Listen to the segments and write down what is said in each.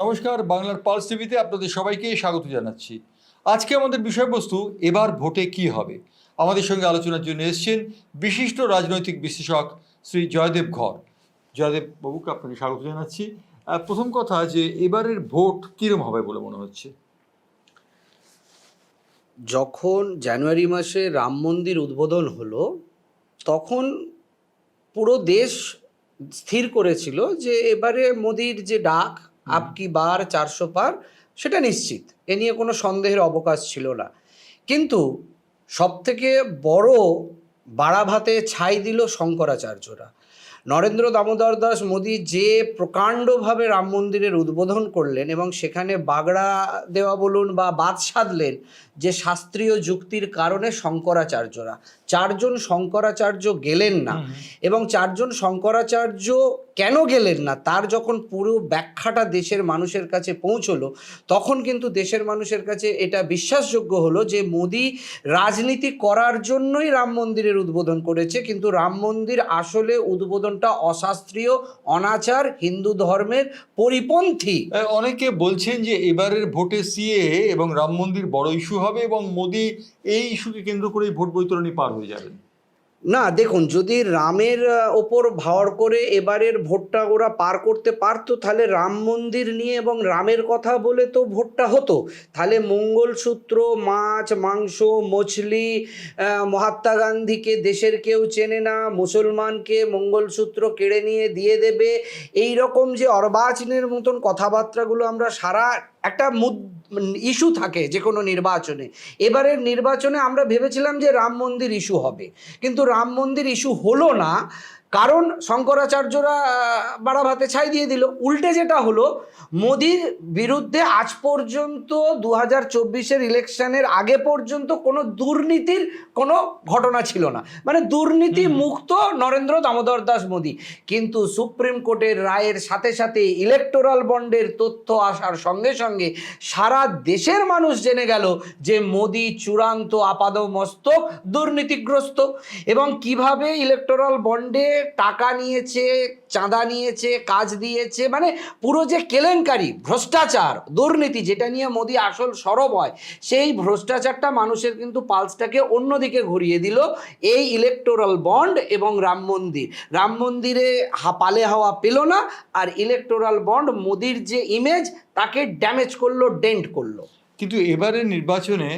নমস্কার, বাংলার পালস টিভিতে আপনাদের সবাইকে স্বাগত জানাচ্ছি। আজকে আমাদের বিষয়বস্তু এবার ভোটে কি হবে। আমাদের সঙ্গে আলোচনার জন্য এসেছেন বিশিষ্ট রাজনৈতিক বিশ্লেষক শ্রী জয়দেব ঘর। জয়দেব বাবুকে আপনাকে স্বাগত জানাচ্ছি। প্রথম কথা, যে এবারের ভোট কীরকম হবে বলে মনে হচ্ছে? যখন জানুয়ারি মাসে রাম মন্দির উদ্বোধন হলো, তখন পুরো দেশ স্থির করেছিল যে এবারে মোদির যে ডাক আপকি বার 400 পার, সেটা নিশ্চিত, এ নিয়ে কোনো সন্দেহের অবকাশ ছিল না। কিন্তু সবথেকে বড় বাড়াভাতে ছাই দিল শঙ্করাচার্যরা। নরেন্দ্র দামোদর দাস মোদী যে প্রকাণ্ডভাবে রাম মন্দিরের উদ্বোধন করলেন এবং সেখানে বাগড়া দেওয়া বলুন বা বাদ সাধলেন, যে শাস্ত্রীয় যুক্তির কারণে শঙ্করাচার্যরা, চারজন শঙ্করাচার্য গেলেন না। এবং চারজন শঙ্করাচার্য কেন গেলেন না তার যখন পুরো ব্যাখ্যাটা দেশের মানুষের কাছে পৌঁছলো, তখন কিন্তু দেশের মানুষের কাছে এটা বিশ্বাসযোগ্য হলো যে মোদী রাজনীতি করার জন্যই রাম মন্দিরের উদ্বোধন করেছে, কিন্তু রাম মন্দির আসলে উদ্বোধনটা অশাস্ত্রীয়, অনাচার, হিন্দু ধর্মের পরিপন্থী। অনেকে বলছেন যে এবারের ভোটে সিএএ এবং রাম মন্দির বড় ইস্যু হবে এবং মোদী এই ইস্যুকে কেন্দ্র করেই ভোট বৈতরণী পার হয়ে যাবেন। না, দেখুন, যদি রামের ওপর ভর করে এবারের ভোটটা ওরা পার করতে পারতো, তাহলে রাম মন্দির নিয়ে এবং রামের কথা বলে তো ভোটটা হতো। তাহলে মঙ্গলসূত্র, মাছ, মাংস, মছলি, মহাত্মা গান্ধীকে দেশের কেউ চেনে না, মুসলমানকে মঙ্গলসূত্র কেড়ে নিয়ে দিয়ে দেবে, এই রকম যে অর্বাচীনের মতন কথাবার্তাগুলো আমরা সারা একটা ইস্যু থাকে যে কোনো নির্বাচনে। এবারের নির্বাচনে আমরা ভেবেছিলাম যে রাম মন্দির ইস্যু হবে, কিন্তু রাম মন্দির ইস্যু হলো না, কারণ শঙ্করাচার্যরা বাড়াভাতে ছাই দিয়ে দিল। উল্টে যেটা হলো, মোদির বিরুদ্ধে আজ পর্যন্ত 2024-এর ইলেকশনের আগে পর্যন্ত কোনো দুর্নীতির কোনো ঘটনা ছিল না, মানে দুর্নীতি মুক্ত নরেন্দ্র দামোদর দাস মোদী। কিন্তু সুপ্রিম কোর্টের রায়ের সাথে সাথে ইলেকটোরাল বন্ডের তথ্য আসার সঙ্গে সঙ্গে সারা দেশের মানুষ জেনে গেল যে মোদী চূড়ান্ত আপাদমস্তক দুর্নীতিগ্রস্ত। এবং কিভাবে ইলেকটোরাল বন্ডে টাকা নিয়েছে, চাঁদা নিয়েছে, কাজ দিয়েছে, মানে পুরো যে কেলেঙ্কারি, ভ্রষ্টাচার, দুর্নীতি, যেটা নিয়ে মোদী আসল সরব হয়, সেই ভ্রষ্টাচারটা মানুষের কিন্তু পালসটাকে অন্যদিকে ঘুরিয়ে দিল এই ইলেকটোরাল বন্ড এবং রাম মন্দির। রাম মন্দিরে পালে হাওয়া পেল না, আর ইলেকটোরাল বন্ড মোদির যে ইমেজ তাকে ড্যামেজ করলো, ডেন্ট করলো। কিন্তু এবারের নির্বাচনে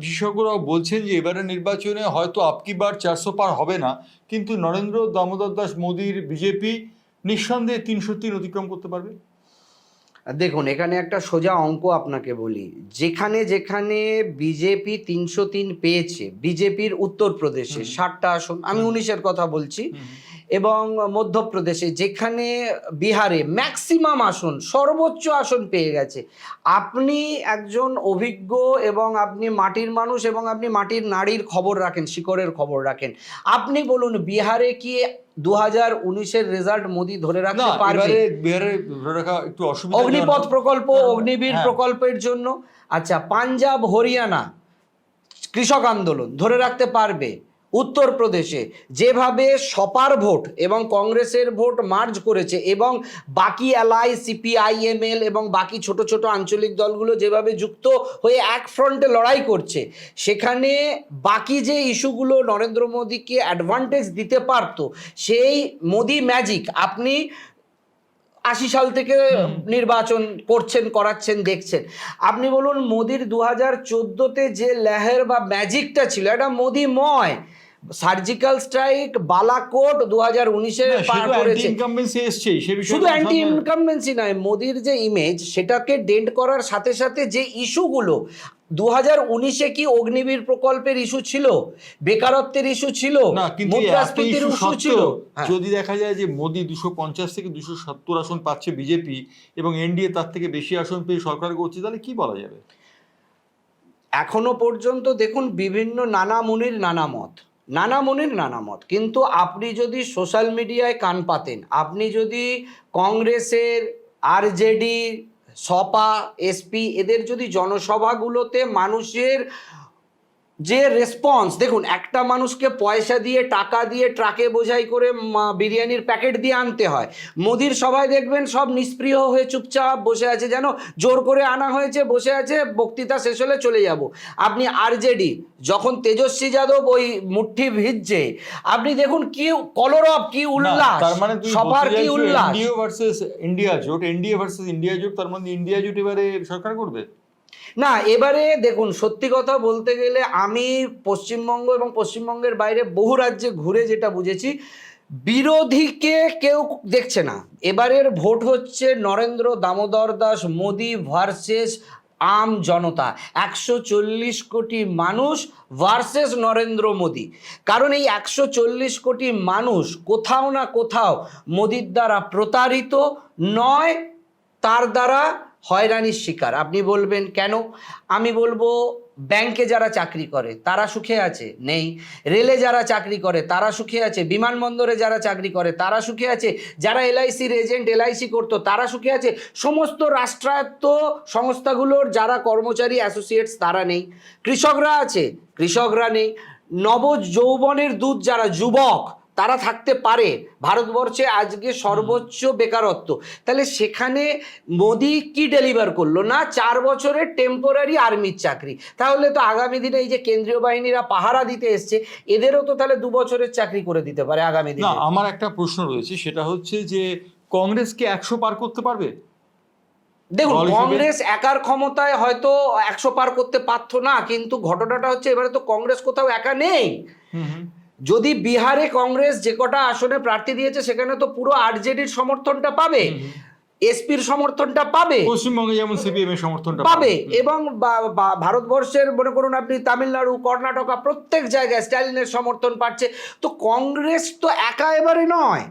বিশেষজ্ঞরাও বলছেন যে এবারের নির্বাচনে হয়তো আপকি বার 400 পার হবে না, কিন্তু নরেন্দ্র দামোদর দাস মোদীর বিজেপি নিঃসন্দেহে 303 অতিক্রম করতে পারবে। দেখুন, এখানে একটা সোজা অঙ্ক আপনাকে বলি, যেখানে যেখানে বিজেপি 303 পেয়েছে, বিজেপির উত্তরপ্রদেশে 60টা আসন, আমি 19-এর কথা বলছি, এবং মধ্যপ্রদেশে, যেখানে বিহারে ম্যাক্সিমাম আসন, সর্বোচ্চ আসন পেয়ে গেছে। আপনি একজন অভিজ্ঞ এবং আপনি মাটির মানুষ এবং আপনি মাটির নাড়ির খবর রাখেন, শিকড়ের খবর রাখেন, আপনি বলুন বিহারে কি 2019-এর রেজাল্ট মোদী ধরে রাখতে পারবে? বিহারে ধরে রাখা একটু অসুবিধা। অগ্নিপথ প্রকল্প, অগ্নিবীর প্রকল্পের জন্য। আচ্ছা, পাঞ্জাব, হরিয়ানা কৃষক আন্দোলন ধরে রাখতে পারবে? উত্তরপ্রদেশে যেভাবে সপার ভোট এবং কংগ্রেসের ভোট মার্জ করেছে এবং বাকি এলআই, সিপিআইএমএল এবং বাকি ছোট ছোট আঞ্চলিক দলগুলো যেভাবে যুক্ত হয়ে এক ফ্রন্টে লড়াই করছে, সেখানে বাকি যে ইস্যুগুলো নরেন্দ্র মোদীকে অ্যাডভান্টেজ দিতে পারত, সেই মোদি ম্যাজিক আপনি 80 সাল থেকে নির্বাচন করছেন, করাচ্ছেন, দেখছেন। আপনি বলুন, মোদির 2014-তে যে লেহের বা ম্যাজিকটা ছিল, এটা মোদিময়। সার্জিক্যাল স্ট্রাইক, বালাকোট 2019-এ পার করেছে। শুধু অ্যান্টি ইনকামবেন্সি নয়, মোদির যে ইমেজ, সেটাকে ডেন্ট করার সাথে সাথে যে ইস্যুগুলো, 2019-এ কি অগ্নিবীর প্রকল্পের ইস্যু ছিল, বেকারত্বের ইস্যু ছিল, মুদ্রাস্ফীতির ইস্যু ছিল? যদি দেখা যায় যে মোদি 250 থেকে 270 আসন পাচ্ছে বিজেপি এবং এনডিএ তার থেকে বেশি আসন পেয়ে সরকার করছে, তাহলে কি বলা যাবে? এখনো পর্যন্ত দেখুন, বিভিন্ন নানা মুনির নানা মত, কিন্তু আপনি যদি সোশ্যাল মিডিয়ায় কান পাতেন, আপনি যদি কংগ্রেসের, আরজেডি, সপা, এসপি, এদের যদি জনসভাগুলোতে মানুষের যে রেসপন্স, দেখুন একটা মানুষকে পয়সা দিয়ে টাকা দিয়ে ট্রাকে বোঝাই করে বিরিয়ানির প্যাকেট দিয়ে আনতে হয়। মোদির সভায় দেখবেন সব নিষ্প্রিয় হয়ে চুপচাপ বসে আছে, যেন জোর করে আনা হয়েছে, বসে আছে, বক্তৃতা শেষ হলে চলে যাব। আপনি আরজেডি যখন তেজস্বী যাদব ওই মুঠি ভিজছে, আপনি দেখুন কি কলরব, কি উল্লাস, তার মানে সবার কি উল্লাস। এনডিএ ভার্সেস ইন্ডিয়া জোট, এনডিএ ভার্সেস ইন্ডিয়া জোট, তার মানে ইন্ডিয়া জোট এবারে সরকার করবে না। এবারে দেখুন, সত্যি কথা বলতে গেলে আমি পশ্চিমবঙ্গ এবং পশ্চিমবঙ্গের বাইরে বহু রাজ্যে ঘুরে যেটা বুঝেছি, বিরোধীকে কেউ দেখছে না। এবারের ভোট হচ্ছে নরেন্দ্র দামোদর দাস মোদি ভার্সেস আম জনতা, 140 কোটি মানুষ ভার্সেস নরেন্দ্র মোদি। কারণ এই 140 কোটি মানুষ কোথাও না কোথাও মোদির দ্বারা প্রতারিত নয়, তার দ্বারা হয়রানির শিকার। আপনি বলবেন কেন? আমি বলবো, ব্যাংকে যারা চাকরি করে তারা সুখে আছে? নেই। রেলে যারা চাকরি করে তারা সুখে আছে? বিমানবন্দরে যারা চাকরি করে তারা সুখে আছে? যারা এলআইসির এজেন্ট, এলআইসি করতো তারা সুখে আছে? সমস্ত রাষ্ট্রায়ত্ত সংস্থাগুলোর যারা কর্মচারী, অ্যাসোসিয়েটস, তারা নেই। কৃষকরা আছে? কৃষকরা নেই। নব যৌবনের দুধ যারা যুবক, তারা থাকতে পারে। ভারতবর্ষে আজকে সর্বোচ্চ বেকারত্ব, তাহলে সেখানে মোদি কি ডেলিভার করলো? না 4 বছরের টেম্পোরারি আর্মির চাকরি। তাহলে তো আগামী দিনে এই যে কেন্দ্রীয় বাহিনীরা পাহারা দিতে এসছে, এদেরও তো তাহলে 2 বছরের চাকরি করে দিতে পারে আগামী দিনে। না, আমার একটা প্রশ্ন রয়েছে, সেটা হচ্ছে যে কংগ্রেস কি 100 পার করতে পারবে? দেখুন, কংগ্রেস একার ক্ষমতায় হয়তো 100 পার করতে পারতো না, কিন্তু ঘটনাটা হচ্ছে এবারে তো কংগ্রেস কোথাও একা নেই। যদি বিহারে কংগ্রেস যে কটা আসনে প্রার্থী দিয়েছে সেখানে তো পুরো আরজেডির সমর্থনটা পাবে, এসপির সমর্থনটা পাবে, পশ্চিমবঙ্গে যেমন সিপিএম এর সমর্থনটা পাবে, এবং ভারতবর্ষের মনে করুন আপনি তামিলনাড়ু, কর্ণাটকা, প্রত্যেক জায়গায় স্ট্যালিনের সমর্থন পাচ্ছে। তো কংগ্রেস তো একা এবারে নয়,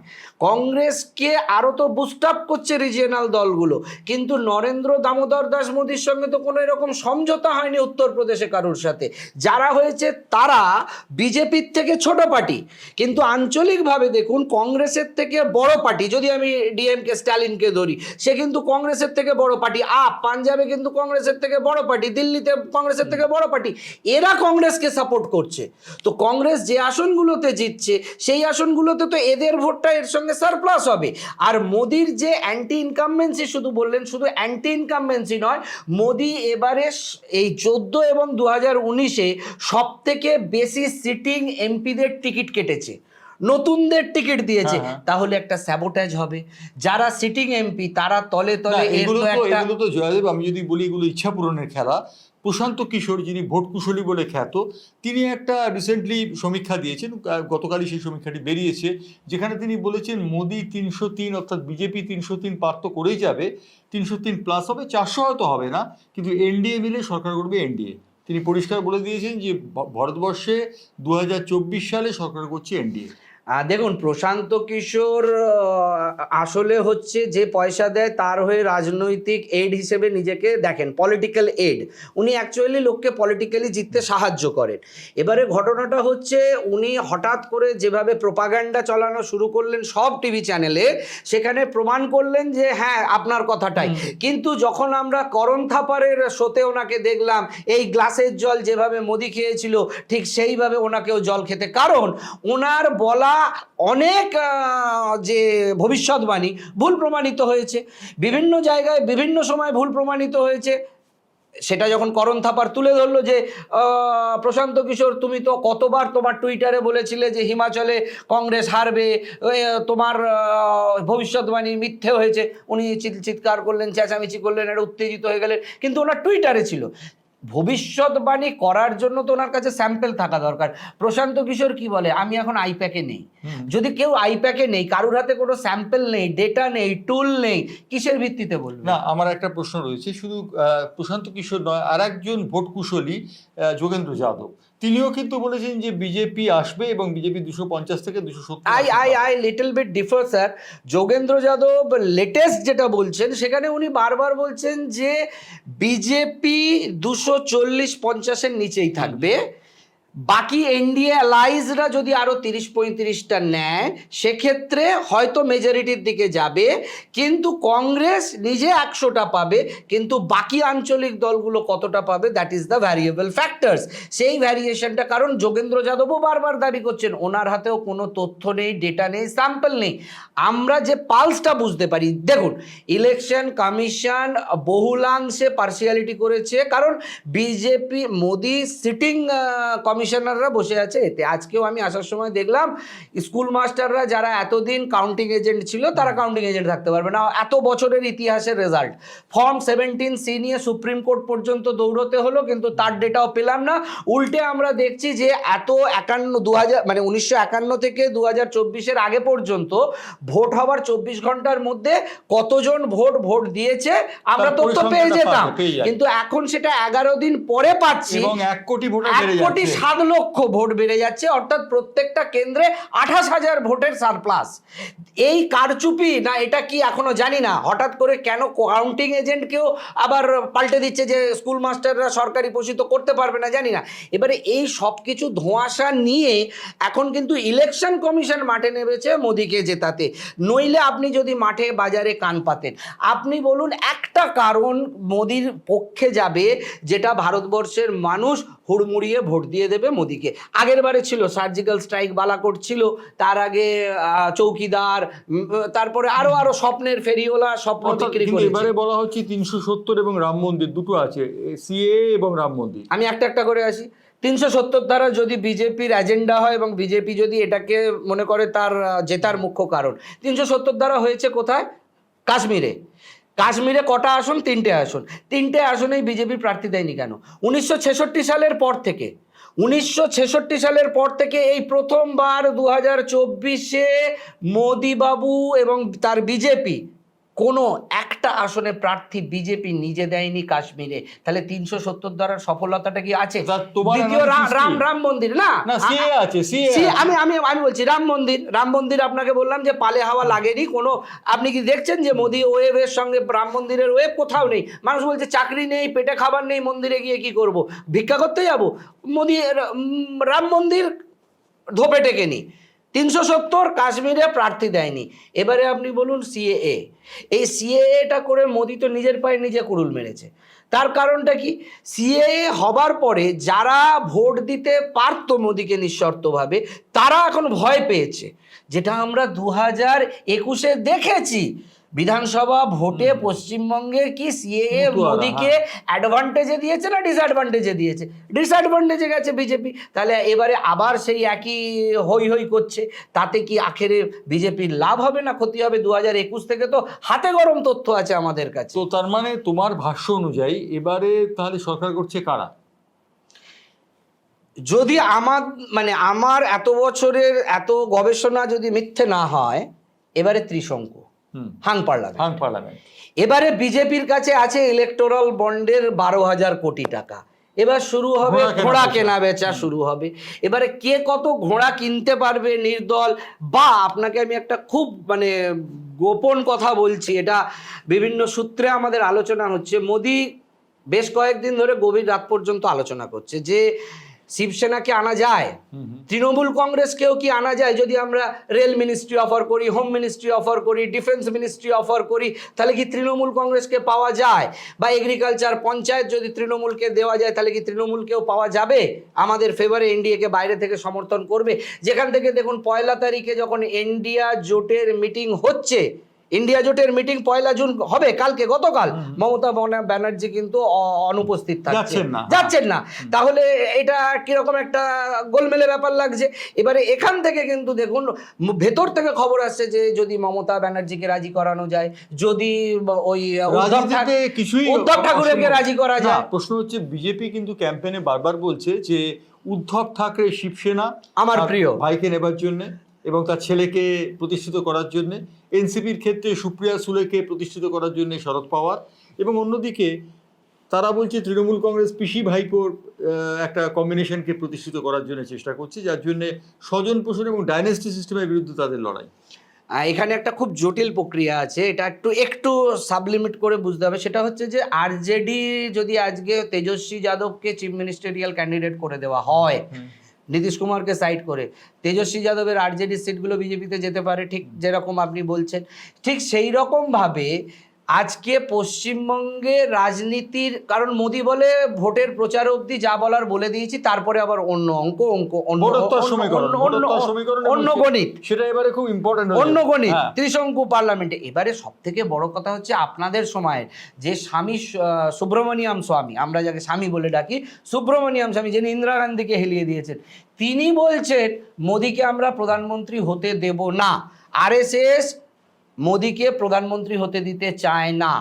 কংগ্রেসকে আরো তো বুস্ট আপ করছে রিজিয়নাল দলগুলো। কিন্তু নরেন্দ্র দামোদর দাস মোদির সঙ্গে তো কোনো এরকম সমঝোতা হয়নি উত্তরপ্রদেশে কারোর সাথে। যারা হয়েছে তারা বিজেপির থেকে ছোট পার্টি, কিন্তু আঞ্চলিকভাবে দেখুন কংগ্রেসের থেকে বড় পার্টি। যদি আমি ডিএমকে স্ট্যালিনকে ধরি, সে কিন্তু কংগ্রেসের থেকে বড় পার্টি। পাঞ্জাবে কিন্তু কংগ্রেসের থেকে বড় পার্টি, দিল্লিতে কংগ্রেসের থেকে বড় পার্টি, এরা কংগ্রেসকে সাপোর্ট করছে। তো কংগ্রেস যে আসনগুলোতে জিতছে সেই আসনগুলোতে তো এদের ভোটটা এর সঙ্গে সারপ্লাস হবে। আর মোদির যে অ্যান্টি ইনকামবেন্সি, শুধু বললেন, শুধু অ্যান্টি ইনকামবেন্সি নয়, মোদি এবারে এই 14 এবং 2019-এ সব থেকে বেশি সিটিং এমপিদের টিকিট কেটেছে, নতুনদের টিকিট দিয়েছে। তাহলে একটা স্যাবোটাজ হবে। যারা সিটিং এমপি তারা তলে তলে এগুলো তো জয়দেব, আমি যদি বলি এগুলো ইচ্ছা পূরণের খেলা। প্রশান্ত কিশোর, যিনি ভোট কুশলী বলে খ্যাত, তিনি একটা রিসেন্টলি সমীক্ষা দিয়েছেন, গতকালই সেই সমীক্ষাটি বেরিয়েছে, যেখানে তিনি বলেছেন মোদি 303, অর্থাৎ বিজেপি 303 পার তো করেই যাবে, 303 প্লাস হবে, 400 হয়তো হবে না, কিন্তু এনডিএ মিলে সরকার করবে এনডিএ। তিনি পরিষ্কার বলে দিয়েছেন যে ভারতবর্ষে 2024 সালে সরকার করছে এনডিএ। দেখুন, প্রশান্ত কিশোর আসলে হচ্ছে যে পয়সা দেয় তার হয়ে রাজনৈতিক এড হিসেবে নিজেকে দেখেন, পলিটিক্যাল এড। উনি অ্যাকচুয়ালি লোককে পলিটিক্যালি জিততে সাহায্য করেন। এবারে ঘটনাটা হচ্ছে উনি হঠাৎ করে যেভাবে প্রোপাগান্ডা চালানো শুরু করলেন সব টিভি চ্যানেলে, সেখানে প্রমাণ করলেন যে হ্যাঁ আপনার কথাটাই। কিন্তু যখন আমরা করণ থাপারের শোতে ওনাকে দেখলাম, এই গ্লাসের জল যেভাবে মোদি খেয়েছিল ঠিক সেইভাবে ওনাকেও জল খেতে, কারণ ওনার বলা অনেক যে ভবিষ্যৎবাণী ভুল প্রমাণিত হয়েছে, বিভিন্ন জায়গায় বিভিন্ন সময় ভুল প্রমাণিত হয়েছে। সেটা যখন করণ থাপার তুলে ধরলো যে প্রশান্ত কিশোর, তুমি তো কতবার তোমার টুইটারে বলেছিলে যে হিমাচলে কংগ্রেস হারবে, তোমার ভবিষ্যৎবাণী মিথ্যে হয়েছে, উনি চিৎকার করলেন, চেঁচামেচি করলেন, এটা উত্তেজিত হয়ে গেলেন, কিন্তু ওনার টুইটারে ছিল। ভবিষ্যৎবাণী করার জন্য তো ওনার কাছে স্যাম্পেল থাকা দরকার। প্রশান্ত কিশোর কি বলে, আমি এখন আইপ্যাকে নেই। যদি কেউ আইপ্যাকে নেই, কারুর হাতে কোনো স্যাম্পেল নেই, ডেটা নেই, টুল নেই, কিসের ভিত্তিতে বলবো? না, আমার একটা প্রশ্ন রয়েছে, শুধু প্রশান্ত কিশোর নয়, আর একজন ভোট কুশলী যোগেন্দ্র যাদব, তিনিও কিন্তু বলেছেন যে বিজেপি আসবে এবং বিজেপি 250 থেকে 270। I little bit differ sir. Yogendra Yadav latest যেটা বলছেন সেখানে উনি বারবার বলছেন যে বিজেপি 240-50-এর নিচেই থাকবে, বাকি এনডিএ অ্যালাইজরা যদি আরো 30-35টা নেয় সেক্ষেত্রে হয়তো মেজরিটির দিকে যাবে, কিন্তু কংগ্রেস নিজে 100টা পাবে, কিন্তু বাকি আঞ্চলিক দলগুলো কতটা পাবে that is the variable factors. সেই ভ্যারিয়েশনটা, কারণ যোগেন্দ্র যাদবও বারবার দাবি করছেন ওনার হাতেও কোনো তথ্য নেই, ডেটা নেই, স্যাম্পল নেই। আমরা যে পালসটা বুঝতে পারি, দেখুন ইলেকশন কমিশন বহুলাংশে পার্সিয়ালিটি করেছে, কারণ বিজেপি মোদি সিটিং কমিশনাররা বসে আছে এতে। আজকেও আমি আসার সময় দেখলাম স্কুল মাস্টাররা যারা এতদিন কাউন্টিং এজেন্ট ছিল তারা কাউন্টিং এজেন্ট থাকতে পারবে না, এত বছরের ইতিহাসের রেজাল্ট। ফর্ম 17C নিয়ে সুপ্রিম কোর্ট পর্যন্ত দৌড়তে হলো, কিন্তু তার ডেটাও পেলাম না। উল্টে আমরা দেখছি যে এত 1951 থেকে 2024-এর আগে পর্যন্ত ভোট হওয়ার 24 ঘন্টার মধ্যে কতজন ভোট দিয়েছে আমরা তথ্য পেয়ে যেতাম, কিন্তু এখন সেটা 11 দিন পরে পাচ্ছি এবং 1 কোটি ভোটার বেড়ে 1 কোটি যাচ্ছে। 7 লক্ষ ভোট বেড়ে যাচ্ছে, অর্থাৎ প্রত্যেকটা কেন্দ্রে 28,000 ভোটের সারপ্লাস। এই কারচুপি না এটা কি এখনো জানি না, হঠাৎ করে কেন কাউন্টিং এজেন্টকেও আবার পাল্টে দিচ্ছে যে স্কুল মাস্টাররা সরকারি পোষিত করতে পারবে না, জানি না। এবারে এই সব কিছু ধোঁয়াশা নিয়ে এখন কিন্তু ইলেকশন কমিশন মাঠে নেমেছে মোদিকে জেতাতে। নইলে আপনি যদি মাঠে বাজারে কান পাতেন, আপনি বলুন একটা কারণ মোদির পক্ষে যাবে যেটা ভারতবর্ষের মানুষ হুড়মুড়িয়ে ভোট দিয়ে দেবে মোদিকে। আগের বারে ছিল সার্জিক্যাল স্ট্রাইক, বালাকোট ছিল, তার আগে চৌকিদার, তারপরে আরো স্বপ্নের ফেরিওয়ালা স্বপ্ন বিক্রি কিন্তু করেছে। এবারে বলা হচ্ছে 370 এবং রাম মন্দির দুটো আছে, সিএ এবং রাম মন্দির। আমি একটা করে আসি। 370 দ্বারা যদি বিজেপির এজেন্ডা হয় এবং বিজেপি যদি এটাকে মনে করে তার জেতার মুখ্য কারণ, 370 দ্বারা হয়েছে কোথায়? কাশ্মীরে। কাশ্মীরে কটা আসন? 3টে আসন। 3টে আসনেই বিজেপি প্রার্থী দেয়নি কেন? 1966 সালের পর থেকে, 1966 সালের পর থেকে এই প্রথমবার 2024-এ মোদি বাবু এবং তার বিজেপি কোনো একটা আসনে প্রার্থী বিজেপি নিজে দেয়নি কাশ্মীরে। তাহলে 370 দ্বারার সফলতাটা কি আছে? দ্বিতীয় রাম মন্দির না, সিএ আছে, আমি বলছি রাম মন্দির আপনাকে বললাম যে পালে হাওয়া লাগেনি কোনো। আপনি কি দেখছেন যে মোদি ওয়েভের সঙ্গে রাম মন্দিরের ওয়েভ? কোথাও নেই। মানুষ বলছে চাকরি নেই, পেটে খাবার নেই, মন্দিরে গিয়ে কি করব, ভিক্ষা করতে যাব? মোদি রাম মন্দির ধোপে টেকেনি। 370 কাশ্মীরে প্রার্থী দেয়নি। এবারে আপনি বলুন সিএএ, এই সিএএটা করে মোদি তো নিজের পায়ে নিজে কুড়ুল মেরেছে। তার কারণটা কি? সিএএ হবার পরে যারা ভোট দিতে পারতো মোদিকে নিঃশর্তভাবে, তারা এখন ভয় পেয়েছে, যেটা আমরা 2021-এ দেখেছি। বিধানসভা ভোটে পশ্চিমবঙ্গের কি সিএএ মোদিকে অ্যাডভান্টেজে দিয়েছে না ডিসঅ্যাডভান্টেজে দিয়েছে? ডিসঅ্যাডভান্টেজে গেছে বিজেপি। তাহলে এবারে আবার সেই একই হই হই করছে, তাতে কি আখেরে বিজেপির লাভ হবে না ক্ষতি হবে? 2021 থেকে তো হাতে গরম তথ্য আছে আমাদের কাছে। তো তার মানে তোমার ভাষ্য অনুযায়ী এবারে তাহলে সরকার করছে কারা? যদি আমার এত বছরের এত গবেষণা যদি মিথ্যে না হয়, এবারে ত্রিশঙ্কু হাং পার্লামেন্ট। এবারে বিজেপির কাছে আছে ইলেকটোরাল বন্ডের 12,000 কোটি টাকা। এবার শুরু হবে ঘোড়া কেনা বেচা শুরু হবে। এবারে কে কত ঘোড়া কিনতে পারবে নির্দল, বা আপনাকে আমি একটা খুব গোপন কথা বলছি, এটা বিভিন্ন সূত্রে আমাদের আলোচনা হচ্ছে। মোদি বেশ কয়েকদিন ধরে গভীর রাত পর্যন্ত আলোচনা করছে যে শিবসেনাকে আনা যায়, তৃণমূল কংগ্রেসকেও কি আনা যায়? যদি আমরা রেল মিনিস্ট্রি অফার করি, হোম মিনিস্ট্রি অফার করি, ডিফেন্স মিনিস্ট্রি অফার করি, তাহলে কি তৃণমূল কংগ্রেসকে পাওয়া যায়? বা এগ্রিকালচার পঞ্চায়েত যদি তৃণমূলকে দেওয়া যায়, তাহলে কি তৃণমূলকেও পাওয়া যাবে? আমাদের ফেভারে এনডিএকে বাইরে থেকে সমর্থন করবে। যেখান থেকে দেখুন 1 তারিখে যখন ইন্ডিয়া জোটের মিটিং হচ্ছে, ইন্ডিয়া জোটের মিটিং 1 জুন হবে, গতকাল মমতা ব্যানার্জি কিন্তু অনুপস্থিত যাচ্ছেন না। তাহলে এটা কিরকম একটা গোলমেলে ব্যাপার লাগছে। এবারে এখান থেকে কিন্তু দেখুন ভেতর থেকে খবর আসছে যে যদি মমতা ব্যানার্জিকে রাজি করানো যায়, যদি ওই উদ্ধব ঠাকুরকে রাজি করা যায়। প্রশ্ন হচ্ছে বিজেপি কিন্তু ক্যাম্পেইনে বারবার বলছে যে উদ্ধব ঠাকরে শিবসেনা আমার প্রিয় ভাইকে নেবার জন্য এবং তার ছেলেকে প্রতিষ্ঠিত করার জন্য, এনসিপির ক্ষেত্রে সুপ্রিয়া সুলেকে প্রতিষ্ঠিত করার জন্য শরদ পাওয়ার, এবং অন্যদিকে তারা বলছে তৃণমূল কংগ্রেস পিসি ভাইপোর একটা কম্বিনেশনকে প্রতিষ্ঠিত করার জন্য চেষ্টা করছে, যার জন্য স্বজন পোষণ এবং ডাইনেস্টি সিস্টেমের বিরুদ্ধে তাদের লড়াই। এখানে একটা খুব জটিল প্রক্রিয়া আছে, এটা একটু সাবলিমিট করে বুঝতে হবে। সেটা হচ্ছে যে আরজেডি যদি আজকে তেজস্বী যাদবকে চিফ মিনিস্টেরিয়াল ক্যান্ডিডেট করে দেওয়া হয়, নীতিশ কুমারকে সাইড করে। তেজস্বী যাদবের আরজেডি সিটগুলো বিজেপিতে যেতে পারে, ঠিক যেরকম আপনি বলছেন। ঠিক সেই রকমভাবে আজকে পশ্চিমবঙ্গে রাজনীতির, কারণ মোদি বলে ভোটের প্রচার অবধি যা বলার বলে দিয়েছি, তারপরে আবার অন্য অন্য গণিত, সেটা এবারে খুব ইম্পর্টেন্ট, অন্য গণিত, ত্রিশঙ্কু পার্লামেন্টে। এবারে সব থেকে বড় কথা হচ্ছে আপনাদের সময়ের যে স্বামী সুব্রমণিয়াম স্বামী, আমরা যাকে স্বামী বলে ডাকি, সুব্রমণিয়াম স্বামী, যিনি ইন্দিরা গান্ধীকে হেলিয়ে দিয়েছেন, তিনি বলছেন মোদিকে আমরা প্রধানমন্ত্রী হতে দেব না। আরএসএস মোদিকে প্রধানমন্ত্রী হতে দিতে চায় না।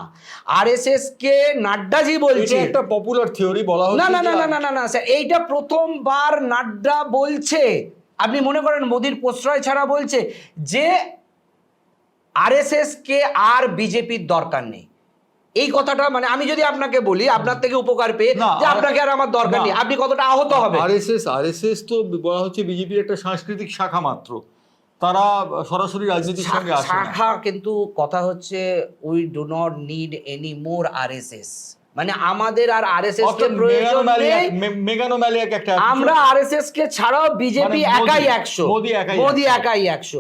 আরএসএস কে নাড্ডাজি বলছে, এটা একটা পপুলার থিওরি বলা হচ্ছে। না না না না না না স্যার, এইটা প্রথমবার নাড্ডা বলছে। আপনি মনে করেন মোদির প্রশ্রয় ছাড়া বলছে যে আরএসএস কে আর বিজেপির দরকার নেই। এই কথাটা মানে আমি যদি আপনাকে বলি, আপনার থেকে উপকার পেয়ে যে আপনাকে আর আমার দরকার নেই, আপনি কতটা আহত হবে? আরএসএস তো বলা হচ্ছে বিজেপির একটা সাংস্কৃতিক শাখা মাত্র, তারা সরাসরি রাজনীতির সঙ্গে আসে না। শাখা, কিন্তু কথা হচ্ছে we do not need any more RSS. মানে আমাদের আর আরএসএস কে প্রয়োজন নেই। মেগানোম্যালিয়াক একটা, আমরা আরএসএস কে ছাড়াও বিজেপি একাই 100, মোদি একাই 100।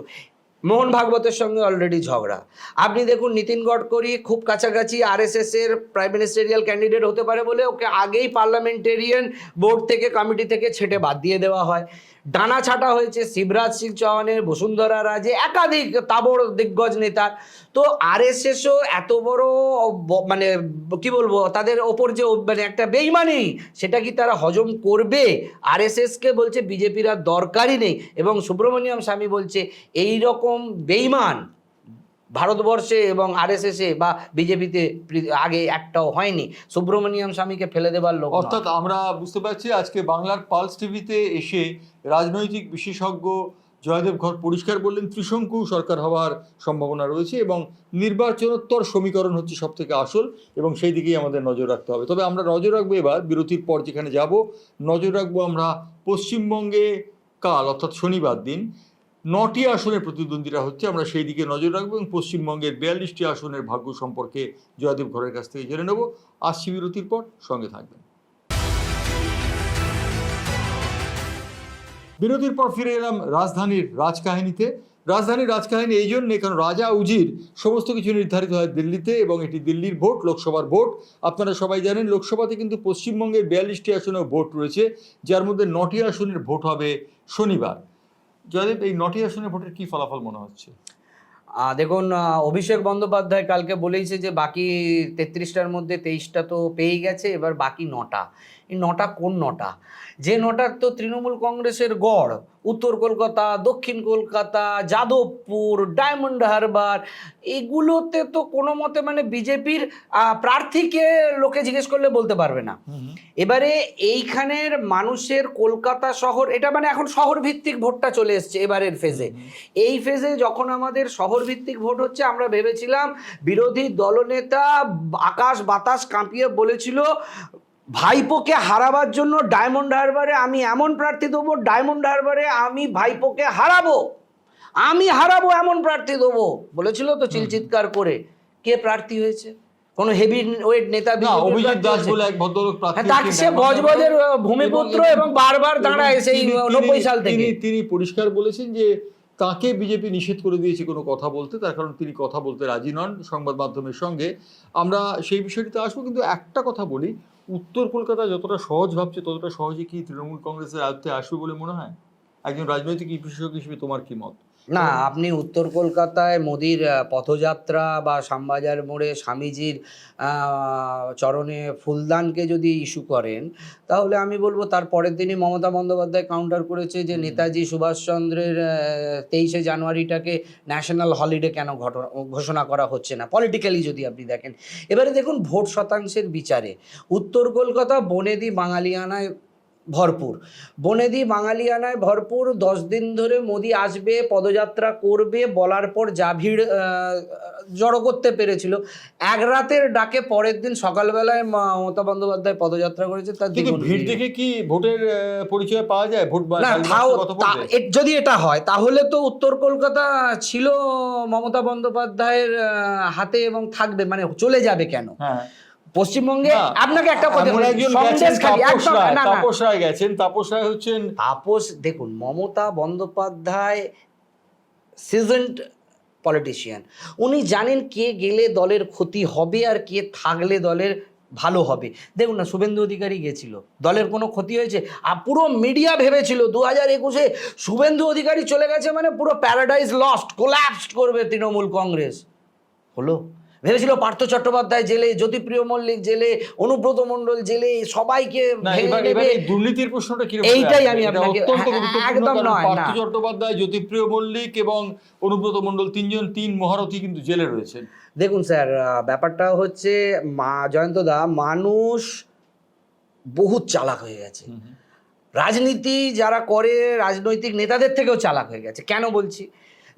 মোহন ভাগবতের সঙ্গে অলরেডি ঝগড়া। আপনি দেখুন নীতিন গডকরি খুব কাছাকাছি আরএসএস এর প্রাইম মিনিস্টারিয়াল ক্যান্ডিডেট হতে পারে বলে ওকে আগেই পার্লামেন্টেরিয়ান বোর্ড থেকে, কমিটি থেকে ছেটে বাদ দিয়ে দেওয়া হয়। ডানা ছাটা হয়েছে শিবরাজ সিং চৌহানের, বসুন্ধরা রাজে, একাধিক তাবড় দিগ্গজ নেতার। তো আরএসএসও এত বড় মানে কি বলবো, তাদের ওপর যে মানে একটা বেইমানি, সেটা কি তারা হজম করবে? আরএসএসকে বলছে বিজেপির আর দরকারই নেই, এবং সুব্রমণিয়াম স্বামী বলছে এই রকম বেইমান ভারতবর্ষে এবং আরএসএসে বা বিজেপিতে আগে একটাও হয়নি। সুব্রমণিয়াম স্বামীকে ফেলে দেবার লোক। অর্থাৎ আমরা বুঝতে পারছি আজকে বাংলার পালস টিভিতে এসে রাজনৈতিক বিশেষজ্ঞ জয়দেব ঘর পরিষ্কার বললেন ত্রিশঙ্কু সরকার হওয়ার সম্ভাবনা রয়েছে এবং নির্বাচনোত্তর সমীকরণ হচ্ছে সব থেকে আসল, এবং সেই দিকেই আমাদের নজর রাখতে হবে। তবে আমরা নজর রাখবো এবার বিরতির পর যেখানে যাব, নজর রাখবো আমরা পশ্চিমবঙ্গে কাল অর্থাৎ শনিবার দিন 9টি আসনের প্রতিদ্বন্দ্বীরা হচ্ছে, আমরা সেই দিকে নজর রাখবো এবং পশ্চিমবঙ্গের 42টি আসনের ভাগ্য সম্পর্কে জয়দেব ঘরের কাছ থেকে জেনে নেব। আসছি বিরতির পর, সঙ্গে থাকবেন। বিরতির পর ফিরে এলাম রাজধানীর রাজকাহিনীতে। রাজধানীর রাজকাহিনী এই জন্যে কারণ রাজা উজির সমস্ত কিছু নির্ধারিত হয় দিল্লিতে, এবং এটি দিল্লির ভোট, লোকসভার ভোট। আপনারা সবাই জানেন লোকসভাতে কিন্তু পশ্চিমবঙ্গের 42টি আসনেও ভোট রয়েছে, যার মধ্যে 9টি আসনের ভোট হবে শনিবার। জয়দেব, এই 9টি আসনের ভোটের কি ফলাফল মনে হচ্ছে? দেখুন, অভিষেক বন্দ্যোপাধ্যায় কালকে বলেইছে যে বাকি 33টার মধ্যে 23টা তো পেয়ে গেছে, এবার বাকি 9টা। এই 9টা কোন 9টা? যে 9টার তো তৃণমূল কংগ্রেসের গড়, উত্তর কলকাতা, দক্ষিণ কলকাতা, যাদবপুর, ডায়মন্ড হারবার, এগুলোতে তো কোনো মতে মানে বিজেপির প্রার্থীকে লোকে জিজ্ঞেস করলে বলতে পারবে না। এবারে এইখানের মানুষের কলকাতা শহর, এটা মানে এখন শহর ভিত্তিক ভোটটা চলে এসছে এবারের ফেজে। এই ফেজে যখন আমাদের শহর ভিত্তিক ভোট হচ্ছে, আমরা ভেবেছিলাম বিরোধী দলনেতা আকাশ বাতাস কাঁপিয়ে বলেছিল ভাইপোকে হারাবার জন্য ডায়মন্ড হারবারে আমি এমন প্রার্থী দেবো, ডায়মন্ড হারবারে আমি ভাইপোকে হারাবো, আমি হারাবো এমন প্রার্থী দেবো বলেছিল তো চিৎকার করে। কে প্রার্থী হয়েছে? কোনো হেভি ওয়েট নেতা? অভিজিৎ দাস বলে এক ভদ্রলোক প্রার্থী, তাকে সে বজবজের ভূমিপুত্র এবং বারবার দাঁড়ায় সেই 90 সাল থেকে। তিনি পরিষ্কার বলেছেন যে তাকে বিজেপি নিষেধ করে দিয়েছে কোনো কথা বলতে, তার কারণ তিনি কথা বলতে রাজি নন সংবাদ মাধ্যমের সঙ্গে। আমরা সেই বিষয়টিতে আসবো, কিন্তু একটা কথা বলি, উত্তর কলকাতা যতটা সহজ ভাবছে ততটা সহজে কি তৃণমূল কংগ্রেসের আয়ত্তে আসবে বলে মনে হয়? একজন রাজনৈতিক বিশেষজ্ঞ হিসেবে তোমার কি মত? না, আপনি উত্তর কলকাতায় মোদির পথযাত্রা বা শ্যামবাজার মোড়ে স্বামীজির চরণে ফুলদানকে যদি ইস্যু করেন, তাহলে আমি বলবো তার পরের দিনই মমতা বন্দ্যোপাধ্যায় কাউন্টার করেছে যে নেতাজি সুভাষচন্দ্রের 23শে জানুয়ারিটাকে ন্যাশনাল হলিডে কেন ঘোষণা করা হচ্ছে না, পলিটিক্যালি যদি আপনি দেখেন। এবারে দেখুন ভোট শতাংশের বিচারে উত্তর কলকাতা বনেদি বাঙালিয়ানায় ভরপুর, বনেদি বাঙালিয়ানায় ভরপুর। 10 দিন ধরে মোদি আসবে, পদযাত্রা করবে বলার পর যা ভিড় জড়ো করতে পেরেছিল, এক রাতের ডাকে পরের দিন সকালবেলায় মমতা বন্দ্যোপাধ্যায় পদযাত্রা করেছে। তার ভিড় দেখে কি ভোটের পরিচয় পাওয়া যায়? ভোট যদি এটা হয় তাহলে তো উত্তর কলকাতা ছিল মমতা বন্দ্যোপাধ্যায়ের হাতে এবং থাকবে, মানে চলে যাবে কেন? পশ্চিমবঙ্গে না, আপনাকে একটা কথা এমন বলি, একজন গেছেন, সন্দেশখালী তাপস একদম রায়, না, না, তাপস রায় গেছেন, তাপস রায় হচ্ছেন তাপস, দেখুন মমতা বন্দ্যোপাধ্যায় সিজনড পলিটিশিয়ান, উনি জানেন কে গেলে দলের ক্ষতি হবে আর কে থাকলে দলের ভালো হবে। দেখুন না, শুভেন্দু অধিকারী গেছিল, দলের কোনো ক্ষতি হয়েছে? আর পুরো মিডিয়া ভেবেছিল 2021-এ শুভেন্দু অধিকারী চলে গেছে মানে পুরো প্যারাডাইজ লস্ট, কোল্যাপসড করবে তৃণমূল কংগ্রেস। হলো? ভেবেছিল পার্থ চট্টোপাধ্যায় জেলে, জ্যোতিপ্রিয় মল্লিক জেলে, অনুব্রত মণ্ডল জেলে, সবাইকে না। ভেঙে এবার নেবে। এই দুর্নীতির প্রশ্নটা কি এইটাই আমি আপনাকে অত্যন্ত গুরুত্বপূর্ণ, একদম কারণ নয় পার্থ না, চট্টোপাধ্যায়, জ্যোতিপ্রিয় মল্লিক এবং অনুব্রত মণ্ডল তিন মহারথী কিন্তু জেলে রয়েছেন। দেখুন স্যার, ব্যাপারটা হচ্ছে জয়ন্তদা, মানুষ বহুত চালাক হয়ে গেছে। রাজনীতি যারা করে রাজনৈতিক নেতাদের থেকেও চালাক হয়ে গেছে। কেন বলছি?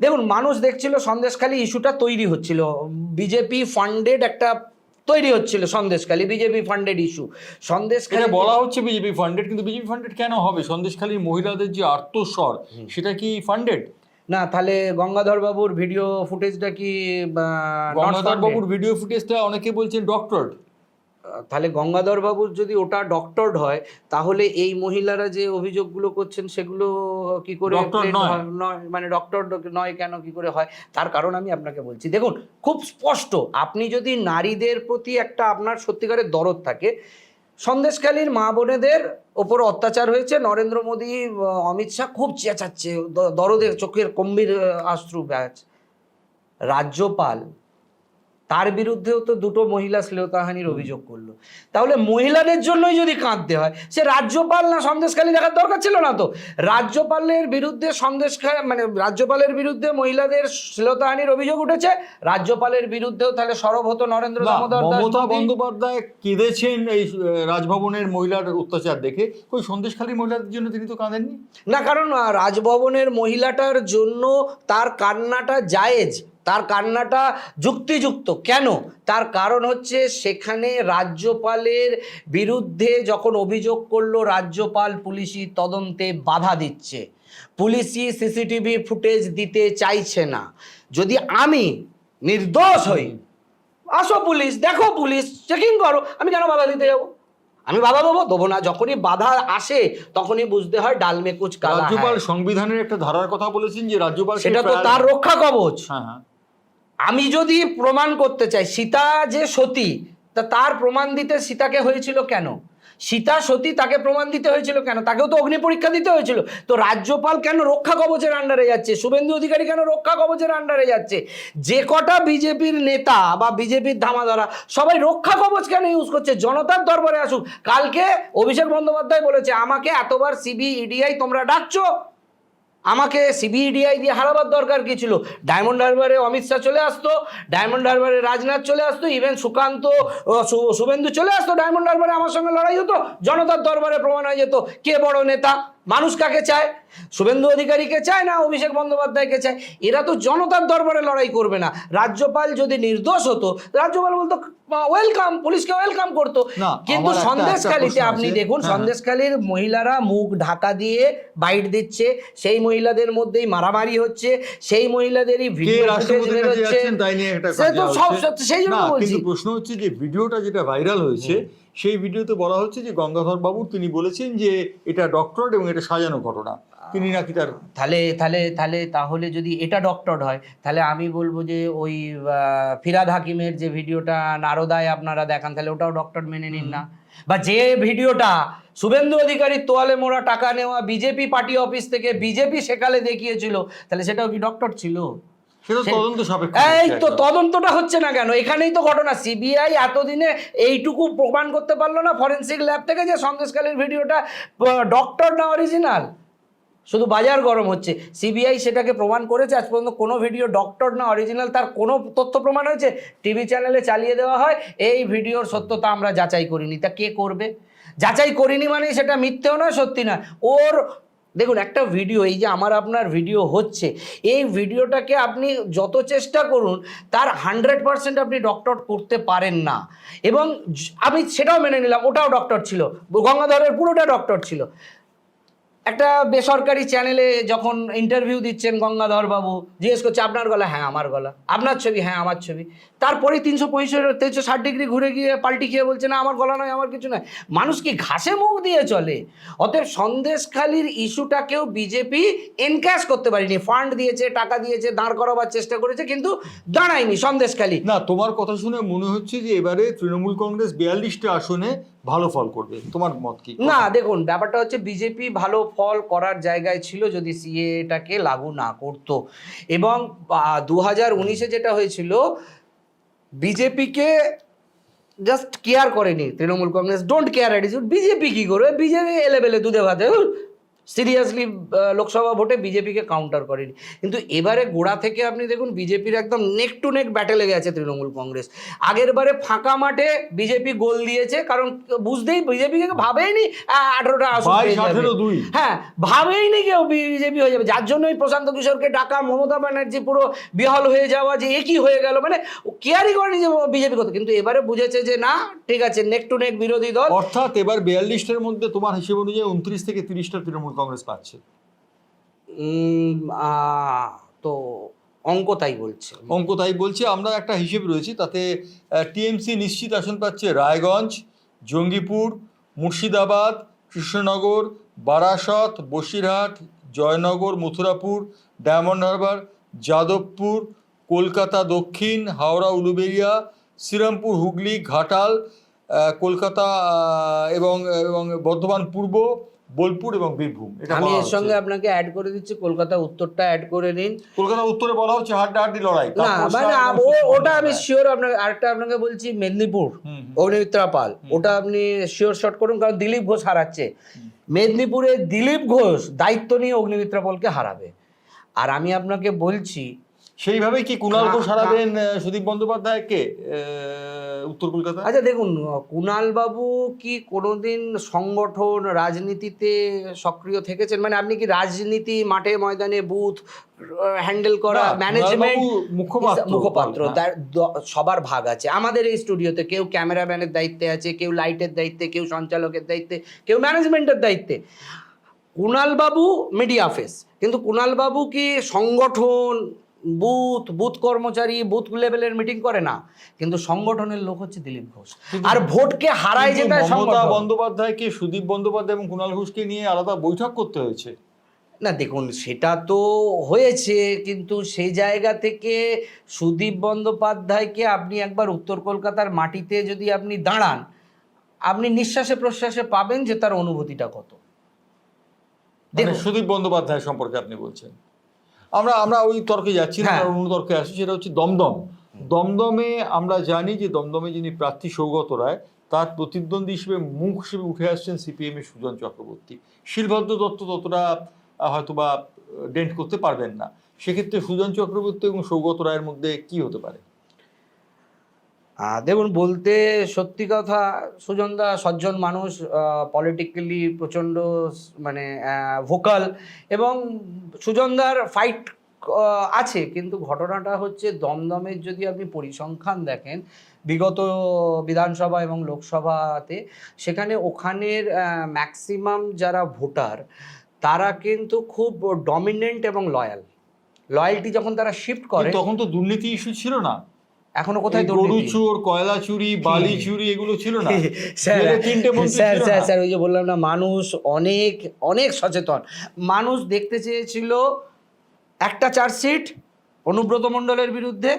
দেখুন, মানুষ দেখছিল সন্দেশখালী ইস্যুটা তৈরি হচ্ছিল, বিজেপি ফান্ডেড একটা তৈরি হচ্ছিল Sandeshkhali, BJP funded issue. Sandeshkhali এটা বলা হচ্ছে বিজেপি ফান্ডেড, কিন্তু বিজেপি ফান্ডেড কেন হবে? সন্দেশখালীর মহিলাদের যে আর্তস্বর, সেটা কি ফান্ডেড? না, তাহলে গঙ্গাধর বাবুর ভিডিও ফুটেজটা কি গঙ্গাধর বাবুর ভিডিও ফুটেজটা অনেকে বলছেন ডক্টর। তাহলে গঙ্গাধর বাবুর যদি ওটা ডক্টরড হয়, তাহলে এই মহিলারা যে অভিযোগগুলো করছেন সেগুলো কি করে নয়, মানে ডক্টর নয় কেন, কি করে হয়? তার কারণ আমি আপনাকে বলছি। দেখুন, খুব স্পষ্ট, আপনি যদি নারীদের প্রতি একটা আপনার সত্যিকারের দরদ থাকে, সন্দেশখালীর মা বোনেদের ওপর অত্যাচার হয়েছে, নরেন্দ্র মোদী, অমিত শাহ খুব চেঁচাচ্ছে, দরদের চোখের গম্ভীর অশ্রু ব্যাচ। রাজ্যপাল তার বিরুদ্ধেও তো দুটো মহিলা শ্লীলতাহানির অভিযোগ করলো। তাহলে মহিলাদের জন্যই যদি কাঁদতে হয়, সে রাজ্যপাল না সন্দেশখালী দেখার দরকার ছিল না তো? রাজ্যপালের বিরুদ্ধে মানে রাজ্যপালের বিরুদ্ধে মহিলাদের শ্লীলতাহানির অভিযোগ উঠেছে, রাজ্যপালের বিরুদ্ধেও তাহলে সরব হতো নরেন্দ্র দামোদর দাস। মমতা বন্দ্যোপাধ্যায় কেঁদেছেন এই রাজভবনের মহিলার অত্যাচার দেখে, ওই সন্দেশখালী মহিলাদের জন্য তিনি তো কাঁদেননি না, কারণ রাজভবনের মহিলাটার জন্য তার কান্নাটা জায়েজ, তার কান্নাটা যুক্তিযুক্ত। কেন? তার কারণ হচ্ছে সেখানে রাজ্যপালের বিরুদ্ধে যখন অভিযোগ করলো, রাজ্যপাল পুলিশি তদন্তে বাধা দিচ্ছে, পুলিশি সিসিটিভি ফুটেজ দিতে চাইছে না। যদি আমি নির্দোষ হই, আসো পুলিশ, দেখো পুলিশ চেকিং করো, আমি কেন বাধা দিতে যাবো? আমি বাধা দেবো না। যখনই বাধা আসে তখনই বুঝতে হয় ডাল মে কুছ কালা হ্যায়। রাজ্যপাল সংবিধানের একটা ধারার কথা বলেছেন যে রাজ্যপাল, সেটা তো তার রক্ষা কবচ। হ্যাঁ। আমি যদি প্রমাণ করতে চাই সীতা যে সতী, তা তার প্রমাণ দিতে সীতাকে হয়েছিল কেন? সীতা সতী, তাকে প্রমাণ দিতে হয়েছিল কেন? তাকেও তো অগ্নি পরীক্ষা দিতে হয়েছিল। তো রাজ্যপাল কেন রক্ষা কবচের আন্ডারে যাচ্ছে? শুভেন্দু অধিকারী কেন রক্ষা কবচের আন্ডারে যাচ্ছে? যে কটা বিজেপির নেতা বা বিজেপির ধামাধরা সবাই রক্ষা কবচ কেন ইউজ করছে? জনতার দরবারে আসুক। কালকে অভিষেক বন্দ্যোপাধ্যায় বলেছে, আমাকে এতবার সিবিআই তোমরা ডাকছো, আমাকে সিবিআই দিয়ে হারাবার দরকার কি ছিল? ডায়মন্ড হারবারে অমিত শাহ চলে আসতো, ডায়মন্ড হারবারে রাজনাথ চলে আসতো, ইভেন সুকান্ত, শুভেন্দু চলে আসতো ডায়মন্ড হারবারে, আমার সঙ্গে লড়াই হতো, জনতার দরবারে প্রমাণ হয়ে যেত কে বড় নেতা। মানুষ কাকে চায়? শুভেন্দু অধিকারীকে চায় না অভিষেক বন্দ্যোপাধ্যায়কে চায়? এরা তো জনতার দরবারে লড়াই করবে না। রাজ্যপাল যদি নির্দোষ হতো, রাজ্যপাল বলতো ওয়েলকাম, পুলিশকে ওয়েলকাম করতো। কিন্তু সন্দেশখালীতে আপনি দেখুন, সন্দেশখালীর মহিলারা মুখ ঢাকা দিয়ে বাইট দিচ্ছে, সেই মহিলাদের মধ্যেই মারামারি হচ্ছে, সেই মহিলাদেরই ভিডিও ফুটেজ বের হচ্ছে। সেই জন্য বলছি, প্রশ্ন হচ্ছে যে ভিডিওটা যেটা ভাইরাল হয়েছে, সেই ভিডিওতে বলা হচ্ছে যে গঙ্গাধর বাবু তিনি বলেছেন যে এটা ডক্টর এবং এটা সাজানো ঘটনা, তিনি নাকি তার তাহলে যদি এটা ডক্টর হয়, তাহলে আমি বলবো যে ওই ফিরাদ হাকিমের যে ভিডিওটা নারদায় আপনারা দেখান, তাহলে ওটাও ডক্টর মেনে নিন না। বা যে ভিডিওটা শুভেন্দু অধিকারীর তোয়ালে মোড়া টাকা নেওয়া বিজেপি পার্টি অফিস থেকে বিজেপি সেকালে দেখিয়েছিল, তাহলে সেটাও কি ডক্টর ছিল? এই তো তদন্তটা হচ্ছে না কেন? এখানেই তো ঘটনা। সিবিআই এতদিনে এইটুকু প্রমাণ করতে পারলো না ফরেন্সিক ল্যাব থেকে যে সন্দেশখালীর ভিডিওটা ডক্টর না অরিজিনাল? শুধু বাজার গরম হচ্ছে। সিবিআই সেটাকে প্রমাণ করেছে? আজ পর্যন্ত কোনো ভিডিও ডক্টর না অরিজিনাল তার কোনো তথ্য প্রমাণ হয়েছে? টিভি চ্যানেলে চালিয়ে দেওয়া হয়, এই ভিডিওর সত্যতা আমরা যাচাই করিনি। তা কে করবে? যাচাই করিনি মানে সেটা মিথ্যেও নয়, সত্যি না। ওর দেখুন, একটা ভিডিও, এই যে আমার আপনার ভিডিও হচ্ছে, এই ভিডিওটাকে আপনি যত চেষ্টা করুন তার 100% আপনি ডক্টর করতে পারেন না। এবং আমি সেটাও মেনে নিলাম, ওটাও ডক্টর ছিল, গঙ্গাধরের পুরোটা ডক্টর ছিল। একটা বেসরকারি চ্যানেলে যখন ইন্টারভিউ দিচ্ছেন গঙ্গাধর বাবু, জিজ্ঞেস করছে আপনার গলা, হ্যাঁ আমার গলা, আপনার ছবি, হ্যাঁ আমার ছবি, তারপরে 360 ডিগ্রি ঘুরে গিয়ে পাল্টি খেয়ে বলছে না আমার গলা নয়, আমার কিছু নয়। মানুষ কি ঘাসে মুখ দিয়ে চলে? অতএব সন্দেশখালির ইস্যুটাকেও বিজেপি এনক্যাশ করতে পারেনি। ফান্ড দিয়েছে, টাকা দিয়েছে, দাঁড় করাবার চেষ্টা করেছে, কিন্তু দাঁড়ায়নি সন্দেশখালি। না, তোমার কথা শুনে মনে হচ্ছে যে এবারে তৃণমূল কংগ্রেস 42টা আসনে ভালো ফল করবে, তোমার মত কি? না দেখুন, ব্যাপারটা হচ্ছে বিজেপি ভালো ফল করার জায়গায় ছিল যদি সিএটাকে লাগু না করতো। এবং 2019-এ যেটা হয়েছিল, বিজেপিকে জাস্ট কেয়ার করেনি Trinamool Congress, don't care attitude. BJP কি করবে? বিজেপি এলেবেলে দুধে ভাতে সিরিয়াসলি লোকসভা ভোটে বিজেপিকে কাউন্টার করেনি। কিন্তু এবারে গোড়া থেকে আপনি দেখুন বিজেপির একদম নেক টু নেক ব্যাটেলে গেছে তৃণমূল কংগ্রেস। আগের বারে ফাঁকা মাঠে বিজেপি গোল দিয়েছে, কারণ বুঝতেই বিজেপিকে ভাবেইনি 18টা আসন পেয়ে যাবে। হ্যাঁ, ভাবেইনি কেউ বিজেপি হয়ে যাবে, যার জন্যই প্রশান্ত কিশোরকে ডাকা, মমতা ব্যানার্জি পুরো বিহল হয়ে যাওয়া, যে একই হয়ে গেল, মানে কেয়ারই করেনি যে বিজেপি কত। কিন্তু এবারে বুঝেছে যে না, ঠিক আছে, নেক টু নেক বিরোধী দল। অর্থাৎ এবার 42টার মধ্যে তোমার হিসেব অনুযায়ী 29 থেকে 30টা তৃণমূল কংগ্রেস পাচ্ছে। তো অঙ্ক তাই বলছে। আমরা একটা হিসেব রয়েছে, তাতে টিএমসি নিশ্চিত আসন পাচ্ছে রায়গঞ্জ, জঙ্গিপুর, মুর্শিদাবাদ, কৃষ্ণনগর, বারাসত, বসিরহাট, জয়নগর, মথুরাপুর, ডায়মন্ড হারবার, যাদবপুর, কলকাতা দক্ষিণ, হাওড়া উলুবেড়িয়া, শ্রীরামপুর, হুগলি, ঘাটাল, কলকাতা এবং বর্ধমান পূর্ব, বোলপুর এবং বীরভূম। আমি এর সঙ্গে আপনাকে অ্যাড করে দিচ্ছি কলকাতা উত্তরটা অ্যাড করে নিন। কলকাতা উত্তরে বলা হচ্ছে হাড্ডাহাড্ডি লড়াই। না মানে ওটা আমি শিওর, আপনাকে আরেকটা আপনাকে বলছি, মেদিনীপুর অগ্নিমিত্রা পাল, ওটা আপনি শিওর শট করুন, কারণ দিলীপ ঘোষ হারাচ্ছে। মেদিনীপুরে দিলীপ ঘোষ দায়িত্ব নিয়ে অগ্নিমিত্রা পালকে হারাবে। আর আমি আপনাকে বলছি সেইভাবে কি কুণাল ঘোষ হারাবেন সুদীপ বন্দ্যোপাধ্যায়কে উত্তর কলকাতা? আচ্ছা দেখুন, কুণাল বাবু কি কোনোদিন সংগঠন রাজনীতিতে সক্রিয় থেকেছেন? মানে আপনি কি রাজনীতি মাঠে ময়দানে বুথ হ্যান্ডেল করা, ম্যানেজমেন্ট মুখপাত্র, সবার ভাগ আছে। আমাদের এই স্টুডিওতে কেউ ক্যামেরাম্যানের দায়িত্বে আছে, কেউ লাইটের দায়িত্বে, কেউ সঞ্চালকের দায়িত্বে, কেউ ম্যানেজমেন্টের দায়িত্বে। কুণাল বাবু মিডিয়া ফেস, কিন্তু কুণাল বাবু কি সংগঠন, বুথ কর্মচারী, বুথ লেভেলের মিটিং করে না, কিন্তু সংগঠনের লোক হচ্ছে দিলীপ ঘোষ। আর ভোটকে হারায় যেটা মমতা বন্দ্যোপাধ্যায়কে সুদীপ বন্দ্যোপাধ্যায় এবং কুণাল ঘোষকে নিয়ে আলাদা বৈঠক করতে হয়েছে। না দেখুন, সেটা তো হয়েছে, কিন্তু সেই জায়গা থেকে সুদীপ বন্দ্যোপাধ্যায়কে আপনি একবার উত্তর কলকাতার মাটিতে যদি আপনি দাঁড়ান, আপনি নিঃশ্বাসে প্রশ্বাসে পাবেন যে তার অনুভূতিটা কত। দেখুন, সুদীপ বন্দ্যোপাধ্যায় সম্পর্কে আপনি বলছেন, আমরা ওই তর্কে যাচ্ছি না, অন্য তর্কে আসি, সেটা হচ্ছে দমদমে আমরা জানি যে দমদমে যিনি প্রার্থী সৌগত রায়, তার প্রতিদ্বন্দ্বী হিসেবে মুখ হিসেবে উঠে আসছেন সিপিএম এর সুজন চক্রবর্তী। শিলভদ্র দত্ত ততটা হয়তোবা ডেন্ট করতে পারবেন না। সেক্ষেত্রে সুজন চক্রবর্তী এবং সৌগত রায়ের মধ্যে কি হতে পারে? দেখুন, বলতে সত্যি কথা, সুজনদা সজ্জন মানুষ, পলিটিক্যালি প্রচণ্ড মানে ভোকাল, এবং সুজনদার ফাইট আছে। কিন্তু ঘটনাটা হচ্ছে দমদমের যদি আপনি পরিসংখ্যান দেখেন বিগত বিধানসভা এবং লোকসভাতে, সেখানে ওখানের ম্যাক্সিমাম যারা ভোটার তারা কিন্তু খুব ডমিনেন্ট এবং লয়ালটি যখন তারা শিফট করে, তখন তো দুর্নীতি ইস্যু ছিল না, এখনো কোথায় গরু চোর, কয়লা চুরি, বালি চুরি এগুলো ছিল না। স্যার ওই যে বললাম না, মানুষ অনেক অনেক সচেতন। মানুষ দেখতে চেয়েছিল একটা চার্জশিট অনুব্রত মণ্ডলের বিরুদ্ধে,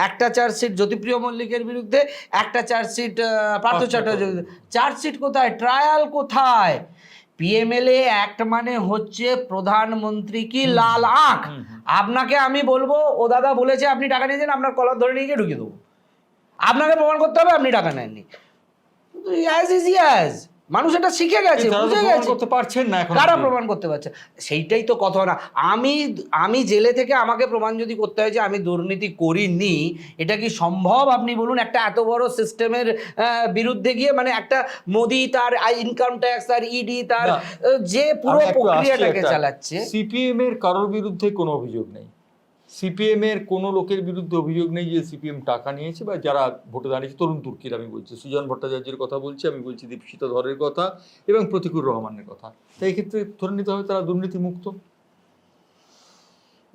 একটা চার্জশিট জ্যোতিপ্রিয় মল্লিকের বিরুদ্ধে, একটা চার্জশিট পার্থ চ্যাটার্জির বিরুদ্ধে। চার্জশিট কোথায়? ট্রায়াল কোথায়? পিএমএলএ অ্যাক্ট মানে হচ্ছে প্রধানমন্ত্রী কি লাল আঁখ। আপনাকে আমি বলবো, ও দাদা বলেছে আপনি টাকা নিয়েছেন, আপনার কলার ধরে নিয়ে গিয়ে ঢুকিয়ে দেবো। আপনাকে প্রমাণ করতে হবে আপনি টাকা নেননি। অ্যাজ ইজি অ্যাজ, মানুষ এটা শিখে গেছে, বুঝে গেছে। করতে পারছেন না, কারা প্রমাণ করতে পারছে? সেইটাই তো কথা না। আমি জেলে থেকে আমাকে প্রমাণ যদি করতে হয় যে আমি দুর্নীতি করিনি, এটা কি সম্ভব? আপনি বলুন, একটা এত বড় সিস্টেমের বিরুদ্ধে গিয়ে, মানে একটা মোদি তার ইনকাম ট্যাক্স, তার ইডি, তার যে পুরো প্রক্রিয়াটাকে চালাচ্ছে। সিপিএম এর কারোর বিরুদ্ধে কোনো অভিযোগ নেই, সিপিএম এর কোনো লোকের বিরুদ্ধে অভিযোগ নেই যে সিপিএম টাকা নিয়েছে বা যারা ভোটে দাঁড়িয়েছে তরুণ তুর্কির আমি বলছি, সুজন ভট্টাচার্যের কথা বলছি, আমি বলছি দীপশিতা ধরের কথা এবং প্রতিকুর রহমানের কথা। তাই এক্ষেত্রে ধরে নিতে হবে তারা দুর্নীতিমুক্ত।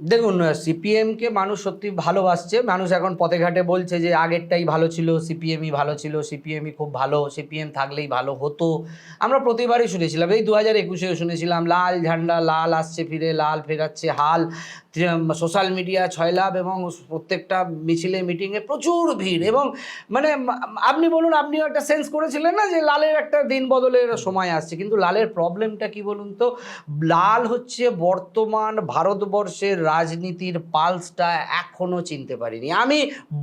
দেখুন, সিপিএমকে মানুষ সত্যি ভালোবাসছে, মানুষ এখন পথে ঘাটে বলছে যে আগেরটাই ভালো ছিল, সিপিএমই ভালো ছিল, সিপিএমই খুব ভালো, সিপিএম থাকলেই ভালো হতো। আমরা প্রতিবারই শুনেছিলাম, এই 2021-এও শুনেছিলাম লাল ঝান্ডা, লাল আসছে ফিরে, লাল ফেরাচ্ছে হাল। সোশ্যাল মিডিয়া ছয়লাভ এবং প্রত্যেকটা মিছিলে মিটিংয়ে প্রচুর ভিড়। এবং মানে আপনি বলুন, আপনিও একটা সেন্স করেছিলেন না যে লালের একটা দিন বদলের সময় আসছে, কিন্তু লালের প্রবলেমটা কি বলুন তো? লাল হচ্ছে বর্তমান ভারতবর্ষের রাজনীতির পালসটা এখনো চিনতে পারিনি। আমি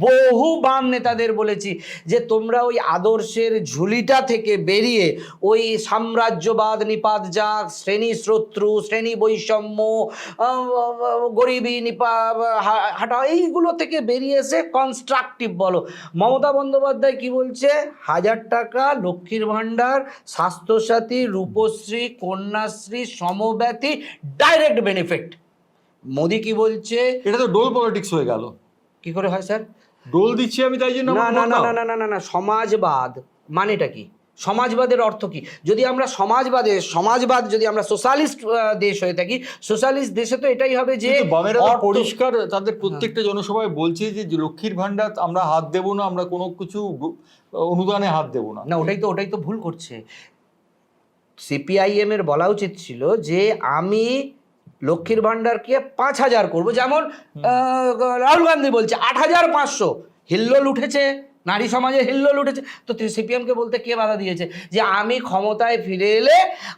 বহু বাম নেতাদের বলেছি যে তোমরা ওই আদর্শের ঝুলিটা থেকে বেরিয়ে ওই সাম্রাজ্যবাদ নিপাত যাক, শ্রেণী শত্রু, শ্রেণী বৈষম্য, গরিবী হাঁটা, এইগুলো থেকে বেরিয়ে এসে কনস্ট্রাকটিভ বলো। মমতা বন্দ্যোপাধ্যায় কি বলছে? 1000 টাকা, লক্ষ্মীর ভাণ্ডার, স্বাস্থ্যসাথী, রূপশ্রী, কন্যাশ্রী, সমব্যথী, ডাইরেক্ট বেনিফিট। মোদি কি বলছে? এটা তো ডোল পলিটিক্স হয়ে গেল। কি করে হয় স্যার? ডোল দিচ্ছি আমি তাই জন্য না না না না না না না, সমাজবাদ মানেটা কি? সমাজবাদের অর্থ কি? যদি আমরা সমাজবাদ যদি আমরা সোশ্যালিস্ট দেশ হয়ে থাকি, সোশ্যালিস্ট দেশে তো এটাই হবে যে বামেরা তো পরিষ্কার তাদের প্রত্যেকটা জনসভায় বলছে যে লক্ষ্মীর ভাণ্ডার আমরা হাত দেবো না, আমরা কোনো কিছু অনুদানে হাত দেবো না। না, ওটাই তো ভুল করছে। সিপিআইএম এর বলা উচিত ছিল যে আমি লক্ষ্মীর ভাণ্ডারকে 5000 করবো, যেমন রাহুল গান্ধী বলছে 8500। হিল্লোল উঠেছে, নারী সমাজে হিল্লোল উঠেছে, তো সিপিএমকে বলতে কে বাধা দিয়েছে যে আমি ক্ষমতায় ফিরে এলে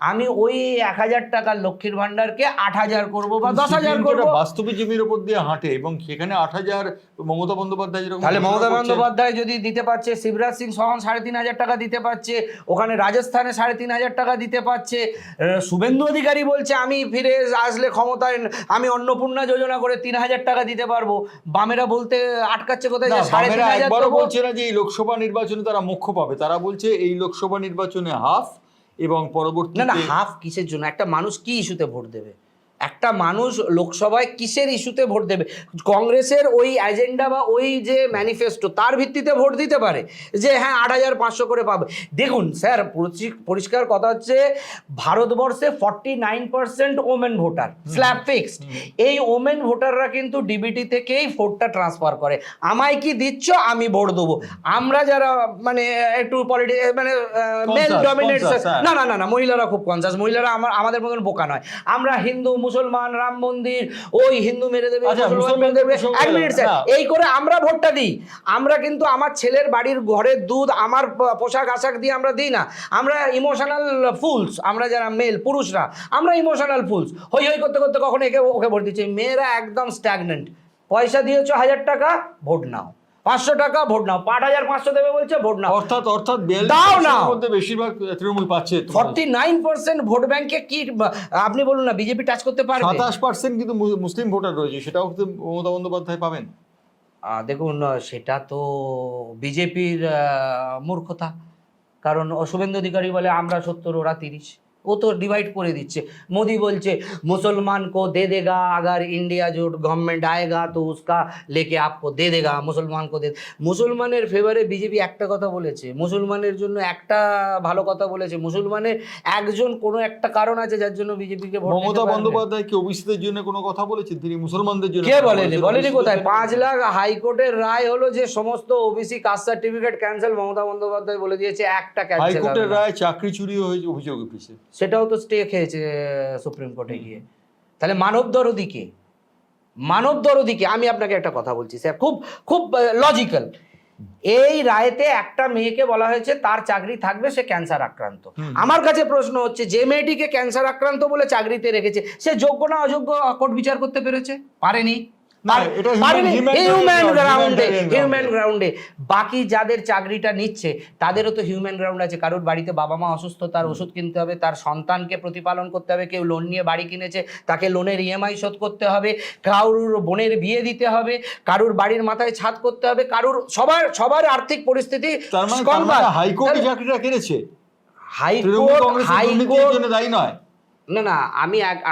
আমি ওই 1000 টাকার লক্ষ্মীর ভাণ্ডারকে 8000 করবো বা 10,000 করবো? বাস্তবিক জমির উপর দিয়ে হাঁটে এবং সেখানে 8000 মমতা বন্দ্যোপাধ্যায় যেরকম, তাহলে মমতা বন্দ্যোপাধ্যায় যদি দিতে পারছে, শিবরাজ সিং চৌহান 3500 টাকা দিতে পারছে, ওখানে রাজস্থানে 3500 টাকা দিতে পারছে, শুভেন্দু অধিকারী বলছে আমি ফিরে আসলে ক্ষমতায় আমি অন্নপূর্ণা যোজনা করে 3000 টাকা দিতে পারবো, বামেরা বলতে আটকাচ্ছে কোথায়? যে 3500 বলছে না যে এই লোকসভা নির্বাচনে তারা মুখ্য পাবে, তারা বলছে এই লোকসভা নির্বাচনে হাফ এবং পরবর্তী না হাফ কিসের জন্য? একটা মানুষ কি ইস্যুতে ভোট দেবে? একটা মানুষ লোকসভায় কিসের ইস্যুতে ভোট দেবে? কংগ্রেসের ওই এজেন্ডা বা ওই যে ম্যানিফেস্টো তার ভিত্তিতে ভোট দিতে পারে যে হ্যাঁ 8500 করে পাবে। দেখুন স্যার, পরিষ্কার কথা হচ্ছে ভারতবর্ষে 49% ওমেন ভোটার, স্ল্যাব ফিক্সড। এই ওমেন ভোটাররা কিন্তু ডিবিটি থেকেই ভোটটা ট্রান্সফার করে। আমায় কি দিচ্ছ, আমি ভোট দেবো। আমরা যারা মানে একটু মানে মেল ডমিনেট, না না না না, মহিলারা খুব কনসাস, মহিলারা আমাদের মতন বোকা নয়। আমরা হিন্দু, মুসলমান, রাম মন্দির, ওই হিন্দু মেরে দেবে, মেরে দেবে, 1 মিনিট স্যার, এই করে আমরা ভোটটা দিই। আমরা কিন্তু আমার ছেলের বাড়ির ঘরের দুধ, আমার পোশাক আশাক দিয়ে আমরা দিই না। আমরা ইমোশনাল ফুলস, আমরা যারা মেল পুরুষরা আমরা ইমোশনাল ফুলস, হই হই করতে করতে কখনো ওকে ভোট দিচ্ছে। মেয়েরা একদম স্ট্যাগনেন্ট, পয়সা দিয়েছো 1000 টাকা ভোট নাও, 500 টাকা ভোট নাও, 8500 দেবে বলছে ভোট নাও। অর্থাৎ দাও না, মধ্যে বেশিরভাগ তৃণমূল পাচ্ছে। 49% ভোট ব্যাংকে কি আপনি বলুন না বিজেপি টাচ করতে পারবে? 27% কিন্তু মুসলিম ভোটার রয়েছে, সেটাও কিন্তু মমতা বন্দ্যোপাধ্যায় পাবেন। দেখুন, সেটা তো বিজেপির মূর্খতা। কারণ শুভেন্দু অধিকারী বলে আমরা 70 ওরা 30, ও তো ডিভাইড করে দিচ্ছে। মোদি বলছে মুসলমান को दे देगा, अगर इंडिया जो गवर्नमेंट आएगा तो उसका लेके आपको दे देगा, मुसलमान को दे। মুসলমানের ফেভারে বিজেপি একটা কথা বলেছে, মুসলমানের জন্য একটা ভালো কথা বলেছে, মুসলমানের একজন কোনো একটা কারণ আছে যার জন্য বিজেপিকে ভোট দিতে পারবে। মমতা বন্দ্যোপাধ্যায় কি ওবিসিদের জন্য কোনো কথা বলেছেন? তিনি মুসলমানদের জন্য কে বলেনি কোথায়? 5 লাখ হাইকোর্টের রায় হলো যে সমস্ত OBC caste certificate cancel. Mamata Bandyopadhyay বলে দিয়েছে একটা ক্যান্সেল। হাইকোর্টের রায় চাকরি চুরি হয়েছে অভিযোগ উঠেছে, সেটাও তো স্টে খেয়েছে সুপ্রিম কোর্টে গিয়ে। তাহলে মানব দরদিকে আমি আপনাকে একটা কথা বলছি স্যার, খুব খুব লজিক্যাল। এই রায়তে একটা মেয়েকে বলা হয়েছে তার চাকরি থাকবে, সে ক্যান্সার আক্রান্ত। আমার কাছে প্রশ্ন হচ্ছে, যে মেয়েটিকে ক্যান্সার আক্রান্ত বলে চাকরিতে রেখেছে, সে যোগ্য না অযোগ্য কোর্ট বিচার করতে পেরেছে? পারেনি। হিউম্যান গ্রাউন্ডে বাকি যাদের চাকরিটা নিচ্ছে তাদেরও তো হিউম্যান গ্রাউন্ড আছে। কারোর বাড়িতে বাবা মা অসুস্থ, তার ওষুধ কিনতে হবে, তার সন্তানকে প্রতিপালন করতে হবে, কেউ লোন নিয়ে বাড়ি কিনেছে, তাকে লোনের ইএমআই শোধ করতে হবে, কারোর বোনের বিয়ে দিতে হবে, কারোর বাড়ির মাথায় ছাদ করতে হবে, কারোর সবার আর্থিক পরিস্থিতি। হাইকোর্টে চাকরিটা কেড়েছে, হাইকোর্ট দায়ী নয়। না না,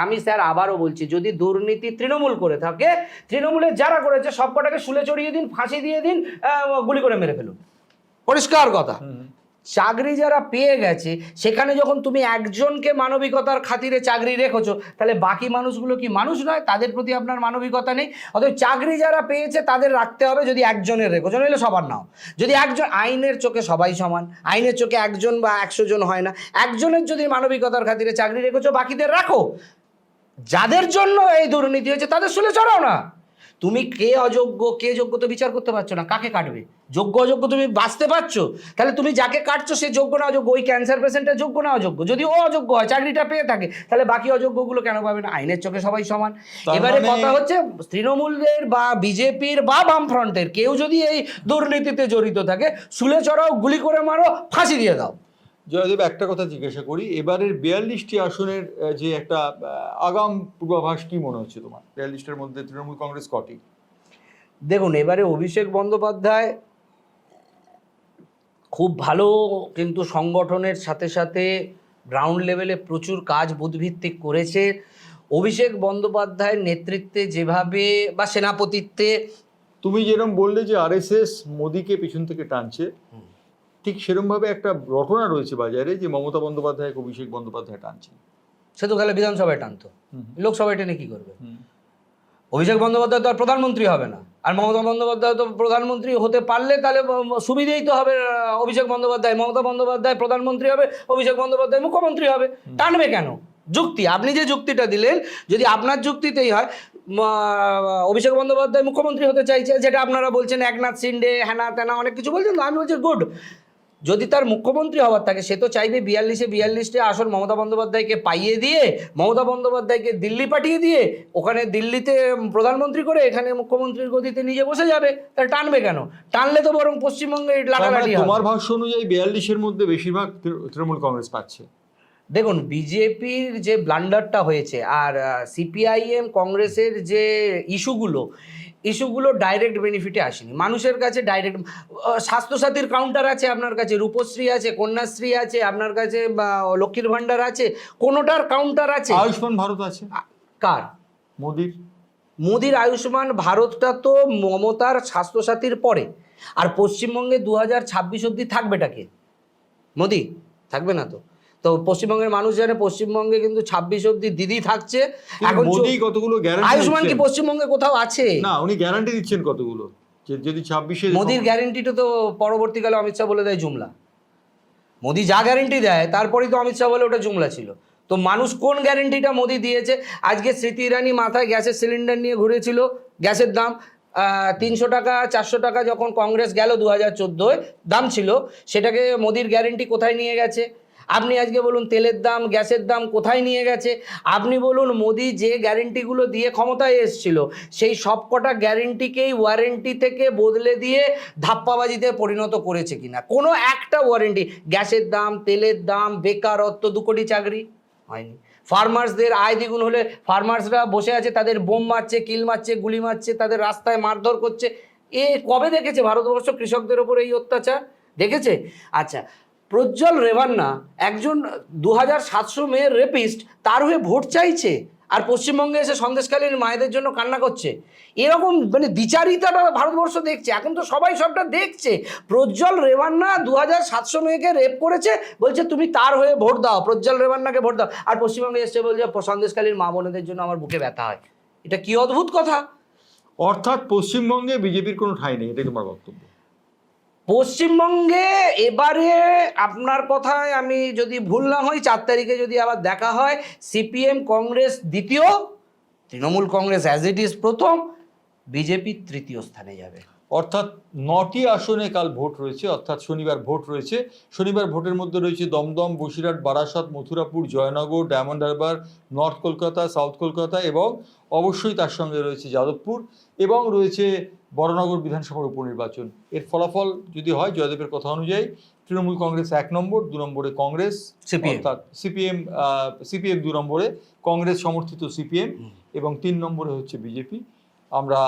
আমি স্যার আবারও বলছি, যদি দুর্নীতি তৃণমূল করে থাকে, তৃণমূলের যারা করেছে সব কটাকে শুলে চড়িয়ে দিন, ফাঁসি দিয়ে দিন, গুলি করে মেরে ফেলুন, পরিষ্কার কথা। চাকরি যারা পেয়ে গেছে সেখানে যখন তুমি একজনকে মানবিকতার খাতিরে চাকরি রেখেছো, তাহলে বাকি মানুষগুলো কি মানুষ নয়? তাদের প্রতি আপনার মানবিকতা নেই? অতএব চাকরি যারা পেয়েছে তাদের রাখতে হবে, যদি একজনের রেখেছো, নইলে সবার নাও। যদি একজন, আইনের চোখে সবাই সমান, আইনের চোখে একজন বা 100 জন হয় না, একজনের যদি মানবিকতার খাতিরে চাকরি রেখেছো, বাকিদের রাখো। যাদের জন্য এই দুর্নীতি হয়েছে তাদের শুলে চড়াও না। তুমি কে অযোগ্য কে যোগ্য তো বিচার করতে পারছো না, কাকে কাটবে? যোগ্য অযোগ্য তুমি বাঁচতে পারছো? তাহলে তুমি যাকে কাটছো সে যোগ্য না অযোগ্য? ওই ক্যান্সার পেশেন্টটা যোগ্য না অযোগ্য? যদি ও অযোগ্য হয়, চাকরিটা পেয়ে থাকে, তাহলে বাকি অযোগ্যগুলো কেন পাবে না? আইনের চোখে সবাই সমান। এবারে কথা হচ্ছে, তৃণমূলের বা বিজেপির বা বামফ্রন্টের কেউ যদি এই দুর্নীতিতে জড়িত থাকে, শুলে চড়াও, গুলি করে মারো, ফাঁসি দিয়ে দাও। জয়দেব, একটা কথা জিজ্ঞাসা করি, এবারের 42টি আসনের যে একটা আগাম পূর্বাভাস কি মনে হচ্ছে তোমার? 42টার মধ্যে তৃণমূল কংগ্রেস কটি? দেখুন, এবারে অভিষেক বন্দ্যোপাধ্যায় খুব ভালো, কিন্তু সংগঠনের সাথে সাথে গ্রাউন্ড লেভেলে প্রচুর কাজ বুথভিত্তিক করেছে। অভিষেক বন্দ্যোপাধ্যায়ের নেতৃত্বে যেভাবে, বা সেনাপতিত্বে, তুমি যেরকম বললে যে আরএসএস মোদিকে পিছন থেকে টানছে, ঠিক সেরকমভাবে একটা রটনা রয়েছে বাজারে যে মমতা বন্দ্যোপাধ্যায়কে অভিষেক বন্দ্যোপাধ্যায় টানছে। সে তো গেলে বিধানসভায় টানতো, লোকসভায় টেনে কি করবে? অভিষেক বন্দ্যোপাধ্যায় তো আর প্রধানমন্ত্রী হবে না, আর মমতা বন্দ্যোপাধ্যায় তো প্রধানমন্ত্রী হতে পারলে তাহলে সুবিধেই তো হবে অভিষেক বন্দ্যোপাধ্যায়। মমতা বন্দ্যোপাধ্যায় প্রধানমন্ত্রী হবে, অভিষেক বন্দ্যোপাধ্যায় মুখ্যমন্ত্রী হবে। টানবে কেন? যুক্তি, আপনি যে যুক্তিটা দিলেন, যদি আপনার যুক্তিতেই হয় অভিষেক বন্দ্যোপাধ্যায় মুখ্যমন্ত্রী হতে চাইছে, যেটা আপনারা বলছেন একনাথ শিন্ডে হ্যানা তেনা অনেক কিছু বলছেন, তো আমি বলছি গুড। যদি তার মুখ্যমন্ত্রী হওয়ার থাকে, সে তো চাইবে 42-এ আসন মমতা বন্দ্যোপাধ্যায়কে পাইয়ে দিয়ে, মমতা বন্দ্যোপাধ্যায়কে দিল্লি পাঠিয়ে দিয়ে, ওখানে দিল্লিতে প্রধানমন্ত্রী করে এখানে মুখ্যমন্ত্রীর গদিতে নিজে বসে যাবে। তাহলে টানবে কেন? টানলে তো বরং পশ্চিমবঙ্গে লাগালাগি হবে। তোমার ভাষ্য অনুযায়ী 42-এর মধ্যে বেশিরভাগ তৃণমূল কংগ্রেস পাচ্ছে। দেখুন, বিজেপির যে ব্লান্ডারটা হয়েছে আর সিপিআইএম কংগ্রেসের যে ইস্যুগুলো ডাইরেক্ট বেনিফিটে আসেনি মানুষের কাছে। ডাইরেক্ট স্বাস্থ্যসাথীর কাউন্টার আছে আপনার কাছে, রূপশ্রী আছে, কন্যাশ্রী আছে আপনার কাছে, বা লক্ষ্মীর ভাণ্ডার আছে, কোনোটার কাউন্টার আছে। আয়ুষ্মান ভারত আছে কার? মোদির আয়ুষ্মান ভারতটা তো মমতার স্বাস্থ্যসাথীর পরে। আর পশ্চিমবঙ্গে 2026 অবধি থাকবেটাকে? মোদি থাকবে না তো। তো পশ্চিমবঙ্গের মানুষ জানে পশ্চিমবঙ্গে কিন্তু 26 অবধি দিদি থাকছে। এখন মোদি কতগুলো গ্যারান্টি? আয়ুষ্মান কি পশ্চিমবঙ্গে কোথাও আছে? না, উনি গ্যারান্টি দিচ্ছেন কতগুলো, যদি 26-এ। মোদির গ্যারান্টিটা তো পরবর্তীকালে অমিত শাহ বলে দেয় জুমলা। মোদি যা গ্যারান্টি দেয় তারপরেই তো অমিত শাহ বলে ওটা জুমলা ছিল। তো মানুষ কোন গ্যারান্টিটা মোদি দিয়েছে? আজকে স্মৃতি ইরানি মাথায় গ্যাসের সিলিন্ডার নিয়ে ঘুরেছিল, গ্যাসের দাম 300 টাকা 400 টাকা যখন কংগ্রেস গেল 2014-এ দাম ছিল, সেটাকে মোদির গ্যারান্টি কোথায় নিয়ে গেছে? আপনি আজকে বলুন তেলের দাম, গ্যাসের দাম কোথায় নিয়ে গেছে? আপনি বলুন মোদি যে গ্যারেন্টিগুলো দিয়ে ক্ষমতায় এসেছিল, সেই সব কটা গ্যারেন্টিকেই ওয়ারেন্টি থেকে বদলে দিয়ে ধাপ্পাবাজিতে পরিণত করেছে কিনা? কোনো একটা ওয়ারেন্টি, গ্যাসের দাম, তেলের দাম, বেকারত্ব, 2 কোটি চাকরি হয়নি। ফার্মার্সদের আয় দ্বিগুণ হলে ফার্মার্সরা বসে আছে, তাদের বোম মারছে, কিল মারছে, গুলি মারছে, তাদের রাস্তায় মারধর করছে। এ কবে দেখেছে ভারতবর্ষ কৃষকদের ওপর এই অত্যাচার? দেখেছে? আচ্ছা, প্রজ্জ্বল রেভান্না একজন 2700 মেয়ের রেপিস্ট, তার হয়ে ভোট চাইছে, আর পশ্চিমবঙ্গে এসে সন্দেশকালীন মায়েদের জন্য কান্না করছে। এরকম মানে দ্বিচারিতাটা ভারতবর্ষ দেখছে, এখন তো সবাই সবটা দেখছে। প্রজ্জ্বল রেভান্না 2700 মেয়েকে রেপ করেছে, বলছে তুমি তার হয়ে ভোট দাও, প্রজ্জ্বল রেভান্নাকে ভোট দাও, আর পশ্চিমবঙ্গে এসে বলছে সন্দেশকালীন মা বোনেদের জন্য আমার বুকে ব্যথা হয়। এটা কি অদ্ভুত কথা! অর্থাৎ পশ্চিমবঙ্গে বিজেপির কোনো ঠাঁই নেই, এটা তোমার বক্তব্য? পশ্চিমবঙ্গে এবারে আপনার কথায় আমি যদি ভুল না হই, 4 তারিখে যদি আবার দেখা হয়, সিপিএম কংগ্রেস দ্বিতীয়, Trinamool Congress as it is প্রথম, বিজেপি তৃতীয় স্থানে যাবে। অর্থাৎ 9টি আসনে কাল ভোট রয়েছে, অর্থাৎ শনিবার ভোট রয়েছে। শনিবার ভোটের মধ্যে রয়েছে দমদম, বসিরহাট, বারাসাত, মথুরাপুর, জয়নগর, ডায়মন্ড হারবার, নর্থ কলকাতা, সাউথ কলকাতা, এবং অবশ্যই তার সঙ্গে রয়েছে যাদবপুর, এবং রয়েছে বরানগর বিধানসভার উপনির্বাচন। এর ফলাফল যদি হয় জয়দেবের কথা অনুযায়ী, তৃণমূল কংগ্রেস 1 নম্বর, 2 নম্বরে কংগ্রেস, অর্থাৎ সিপিএম 2 নম্বরে, কংগ্রেস সমর্থিত সিপিএম, এবং 3 নম্বরে হচ্ছে বিজেপি। আমরা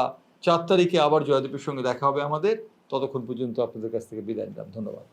4 তারিখে আবার জয়দেবের সঙ্গে দেখা হবে আমাদের। ততক্ষণ পর্যন্ত আপনাদের কাছ থেকে বিদায় নিলাম। ধন্যবাদ।